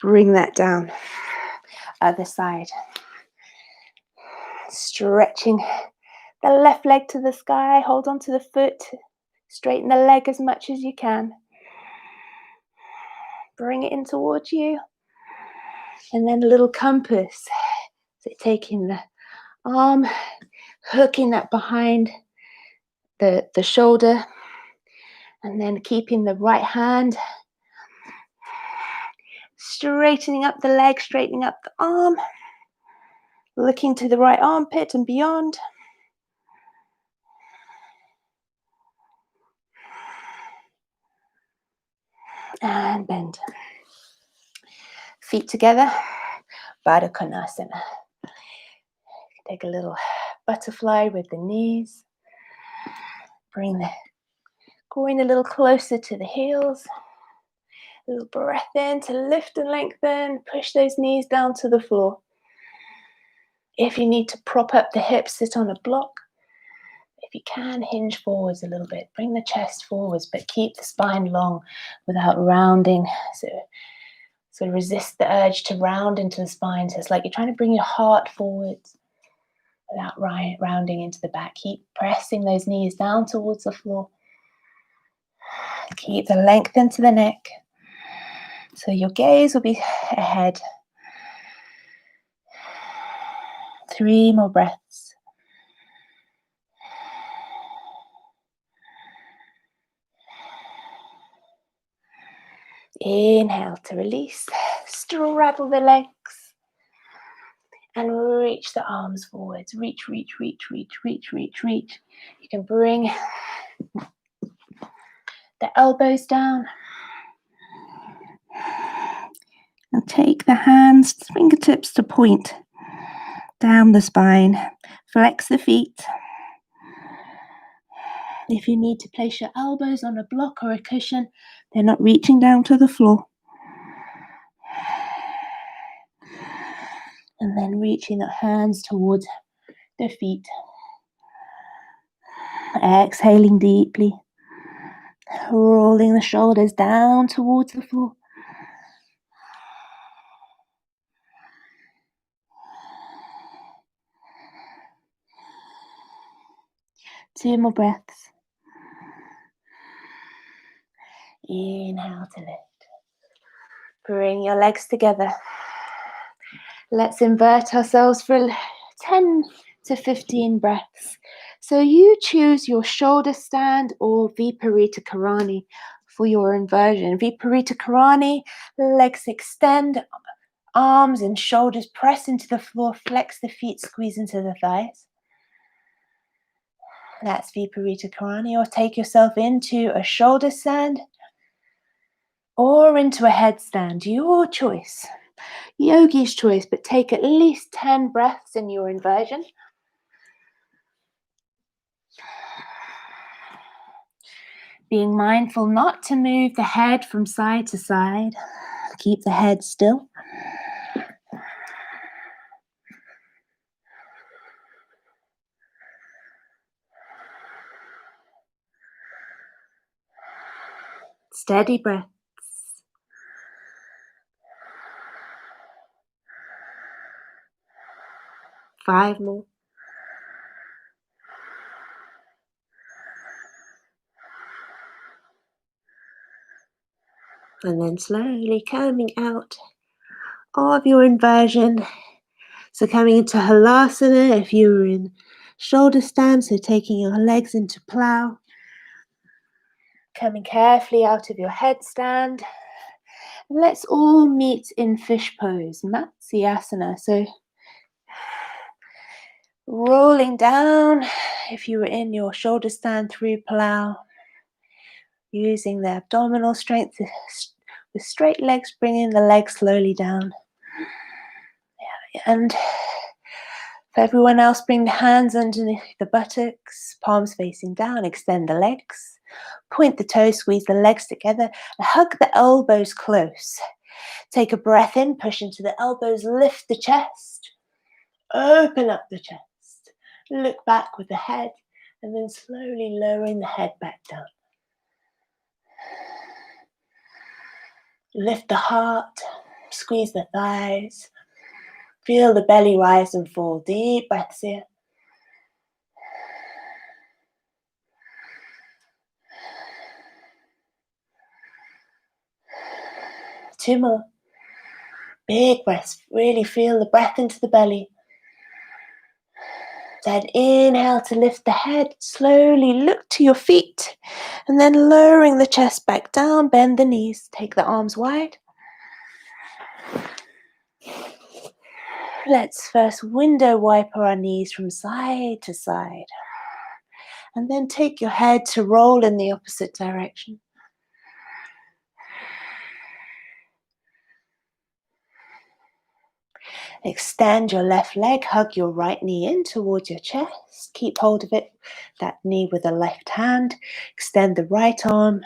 A: Bring that down. Other side. Stretching the left leg to the sky. Hold on to the foot. Straighten the leg as much as you can. Bring it in towards you. And then a little compass. So taking the arm, hooking that behind the shoulder. And then keeping the right hand. Straightening up the leg, straightening up the arm. Looking to the right armpit and beyond. And bend. Feet together. Baddha Konasana. Take a little butterfly with the knees. Bring the groin a little closer to the heels. A little breath in to lift and lengthen. Push those knees down to the floor. If you need to prop up the hips, sit on a block. If you can, hinge forwards a little bit. Bring the chest forwards, but keep the spine long without rounding. So resist the urge to round into the spine. So it's like you're trying to bring your heart forwards without rounding into the back. Keep pressing those knees down towards the floor. Keep the length into the neck. So your gaze will be ahead. 3 more breaths. Inhale to release. Straddle the legs. And reach the arms forwards. Reach, reach, reach, reach, reach, reach, reach. You can bring the elbows down. And take the hands, fingertips to point down the spine. Flex the feet. If you need to place your elbows on a block or a cushion, they're not reaching down to the floor. And then reaching the hands towards the feet. Exhaling deeply. Rolling the shoulders down towards the floor. Two more breaths. Inhale to lift. Bring your legs together. Let's invert ourselves for 10 to 15 breaths. So you choose your shoulder stand or Viparita Karani for your inversion. Viparita Karani, legs extend, arms and shoulders press into the floor, flex the feet, squeeze into the thighs. That's Viparita Karani. Or take yourself into a shoulder stand or into a headstand, your choice. Yogi's choice, but take at least 10 breaths in your inversion. Being mindful not to move the head from side to side. Keep the head still. Steady breaths. Five more. And then slowly coming out of your inversion. So coming into Halasana if you're in shoulder stand, so taking your legs into plow. Coming carefully out of your headstand. Let's all meet in fish pose, Matsiasana. So rolling down if you were in your shoulder stand through plow. Using the abdominal strength with straight legs, bringing the legs slowly down. And for everyone else, bring the hands underneath the buttocks, palms facing down, extend the legs. Point the toes, squeeze the legs together, and hug the elbows close. Take a breath in, push into the elbows, lift the chest, open up the chest, look back with the head, and then slowly lowering the head back down. Lift the heart, squeeze the thighs, feel the belly rise and fall. Deep breaths here. Two more. Big breaths. Really feel the breath into the belly. Then inhale to lift the head. Slowly look to your feet. And then lowering the chest back down. Bend the knees. Take the arms wide. Let's first window wiper our knees from side to side. And then take your head to roll in the opposite direction. Extend your left leg, hug your right knee in towards your chest. Keep hold of it, that knee with the left hand. Extend the right arm,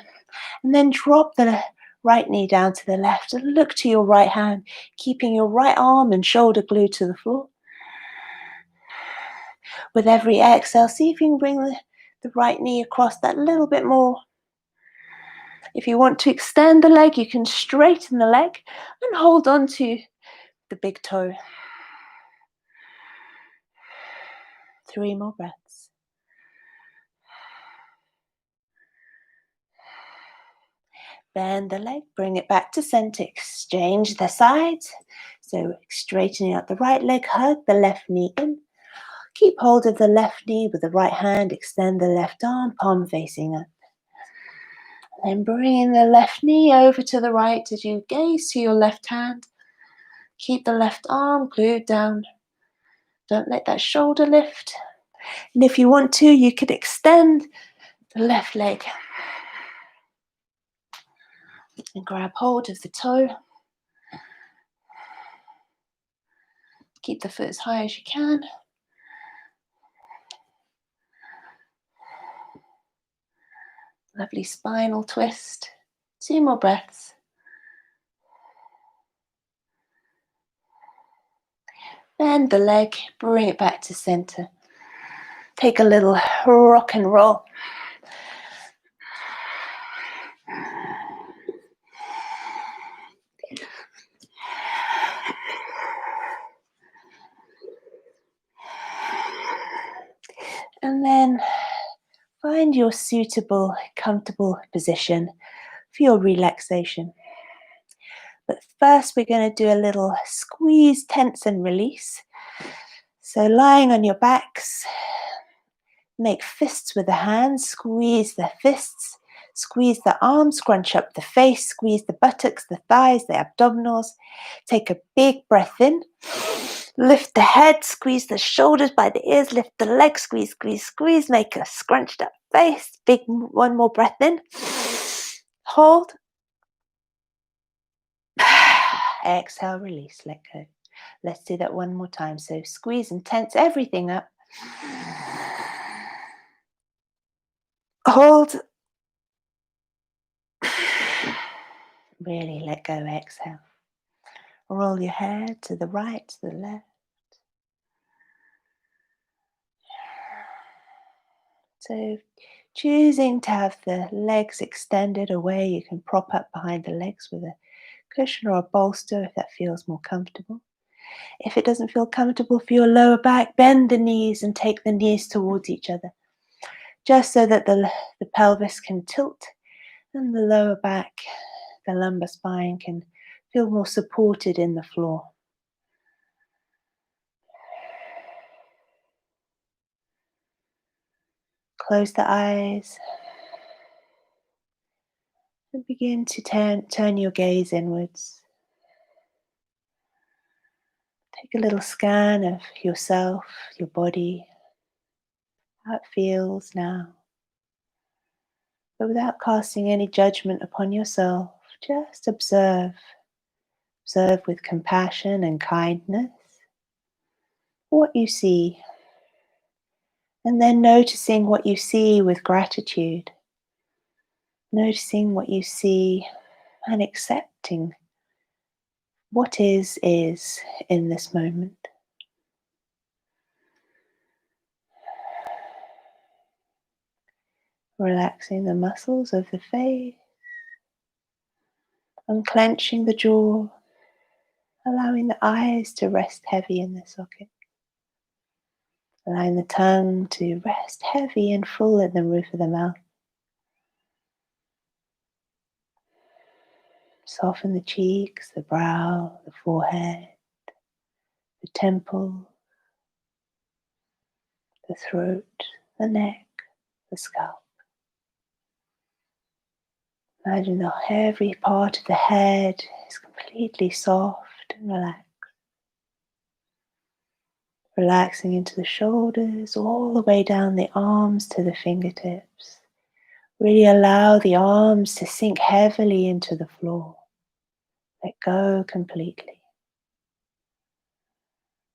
A: and then drop the right knee down to the left and look to your right hand, keeping your right arm and shoulder glued to the floor. With every exhale, see if you can bring the right knee across that little bit more. If you want to extend the leg, you can straighten the leg and hold on to the big toe. 3 more breaths. Bend the leg, bring it back to center, exchange the sides. So straightening out the right leg, hug the left knee in. Keep hold of the left knee with the right hand, extend the left arm, palm facing up. Then bringing the left knee over to the right as you gaze to your left hand. Keep the left arm glued down. Don't let that shoulder lift. And if you want to, you could extend the left leg and grab hold of the toe. Keep the foot as high as you can. Lovely spinal twist. 2 more breaths. Bend the leg, bring it back to center. Take a little rock and roll. And then find your suitable, comfortable position for your relaxation. But first we're going to do a little squeeze, tense and release. So lying on your backs, make fists with the hands, squeeze the fists, squeeze the arms, scrunch up the face, squeeze the buttocks, the thighs, the abdominals. Take a big breath in, lift the head, squeeze the shoulders by the ears, lift the legs, squeeze, squeeze, squeeze, make a scrunched up face. Big, one more breath in, hold, exhale, release, let go. Let's do that one more time. So squeeze and tense everything up. Hold. Really let go, exhale. Roll your head to the right, to the left. So choosing to have the legs extended away, you can prop up behind the legs with a cushion or a bolster if that feels more comfortable. If it doesn't feel comfortable for your lower back, bend the knees and take the knees towards each other, just so that the pelvis can tilt and the lower back, the lumbar spine can feel more supported in the floor. Close the eyes and begin to turn your gaze inwards. Take a little scan of yourself, your body, how it feels now. But without casting any judgment upon yourself, just observe. Observe with compassion and kindness what you see. And then noticing what you see with gratitude. Noticing what you see and accepting what is in this moment. Relaxing the muscles of the face, unclenching the jaw, allowing the eyes to rest heavy in the socket, allowing the tongue to rest heavy and full in the roof of the mouth. Soften the cheeks, the brow, the forehead, the temple, the throat, the neck, the scalp. Imagine that every part of the head is completely soft and relaxed. Relaxing into the shoulders, all the way down the arms to the fingertips. Really allow the arms to sink heavily into the floor. Let go completely.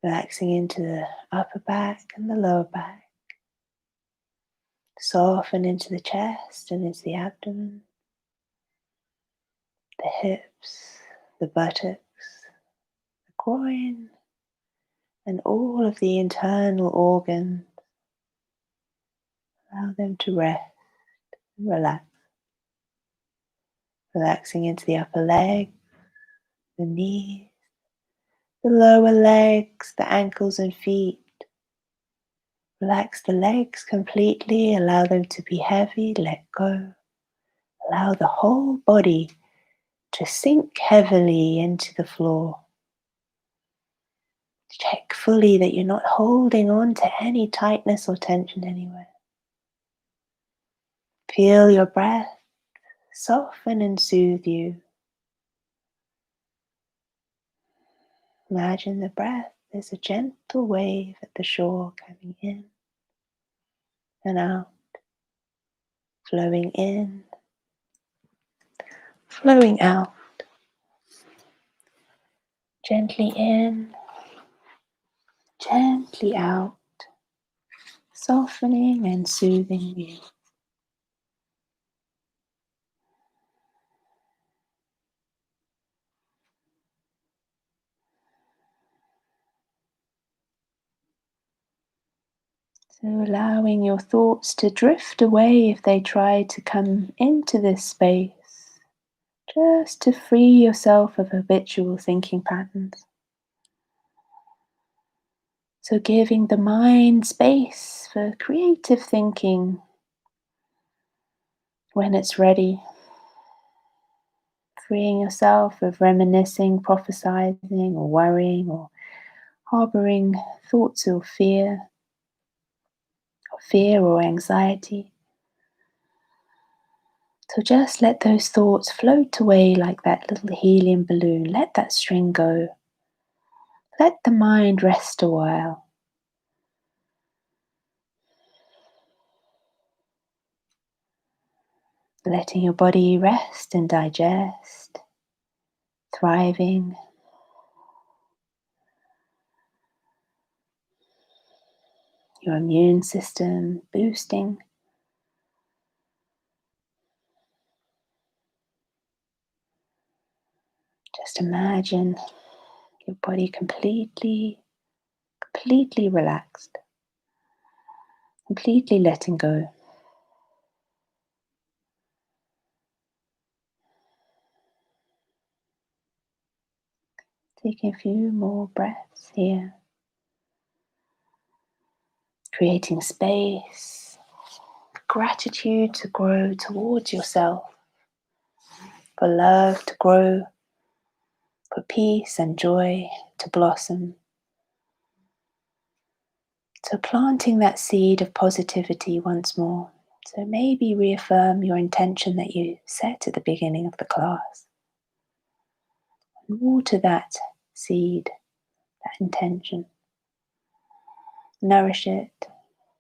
A: Relaxing into the upper back and the lower back. Soften into the chest and into the abdomen, the hips, the buttocks, the groin, and all of the internal organs. Allow them to rest and relax. Relaxing into the upper leg, the knees, the lower legs, the ankles and feet. Relax the legs completely, allow them to be heavy, let go. Allow the whole body to sink heavily into the floor. Check fully that you're not holding on to any tightness or tension anywhere. Feel your breath soften and soothe you. Imagine the breath is a gentle wave at the shore coming in and out, flowing in, flowing out, gently in, gently out, softening and soothing you. So allowing your thoughts to drift away if they try to come into this space, just to free yourself of habitual thinking patterns. So giving the mind space for creative thinking when it's ready, freeing yourself of reminiscing, prophesizing, or worrying, or harboring thoughts of fear or anxiety. So just let those thoughts float away like that little helium balloon. Let that string go. Let the mind rest a while. Letting your body rest and digest, thriving. Your immune system boosting. Just imagine your body completely relaxed, completely letting go. Taking a few more breaths here, creating space, gratitude to grow towards yourself, for love to grow, for peace and joy to blossom. So planting that seed of positivity once more. So maybe reaffirm your intention that you set at the beginning of the class. And water that seed, that intention. Nourish it,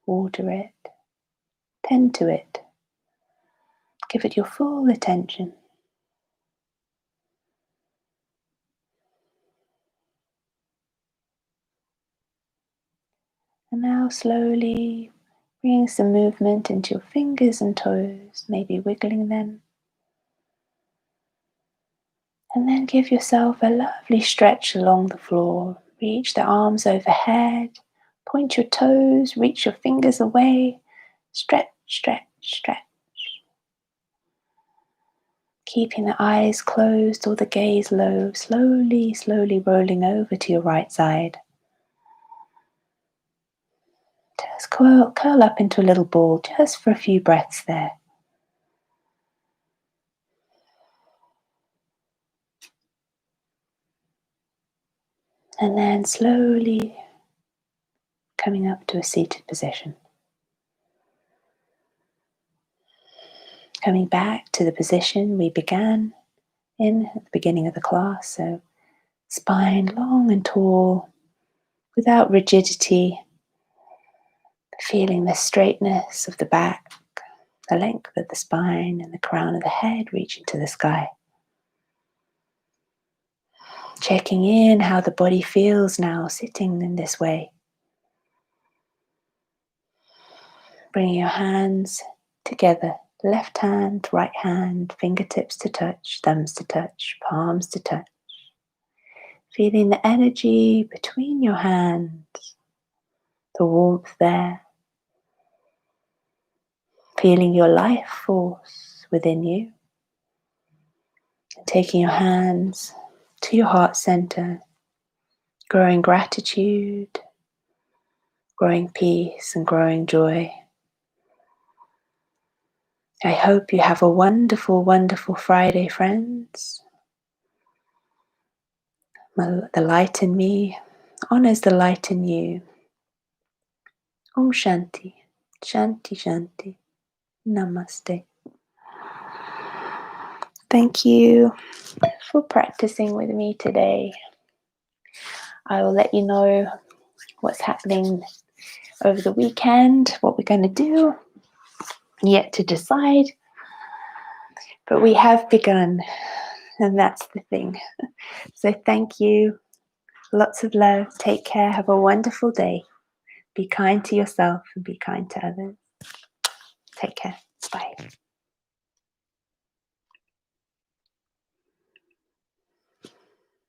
A: water it, tend to it. Give it your full attention. And now slowly bring some movement into your fingers and toes, maybe wiggling them. And then give yourself a lovely stretch along the floor. Reach the arms overhead, point your toes, reach your fingers away. Stretch, stretch, stretch. Keeping the eyes closed or the gaze low, slowly, slowly rolling over to your right side. Just curl up into a little ball just for a few breaths there. And then slowly coming up to a seated position. Coming back to the position we began in at the beginning of the class. So spine long and tall, without rigidity, feeling the straightness of the back, the length of the spine, and the crown of the head reaching to the sky. Checking in how the body feels now sitting in this way. Bringing your hands together, left hand, right hand, fingertips to touch, thumbs to touch, palms to touch. Feeling the energy between your hands, the warmth there. Feeling your life force within you. And taking your hands to your heart center, growing gratitude, growing peace, and growing joy. I hope you have a wonderful, wonderful Friday, friends. The light in me honors the light in you. Om Shanti, Shanti, Shanti, Namaste. Thank you for practicing with me today. I will let you know what's happening over the weekend, what we're going to do. Yet to decide. But we have begun, and that's the thing. So thank you. Lots of love. Take care. Have a wonderful day. Be kind to yourself and be kind to others. Take care.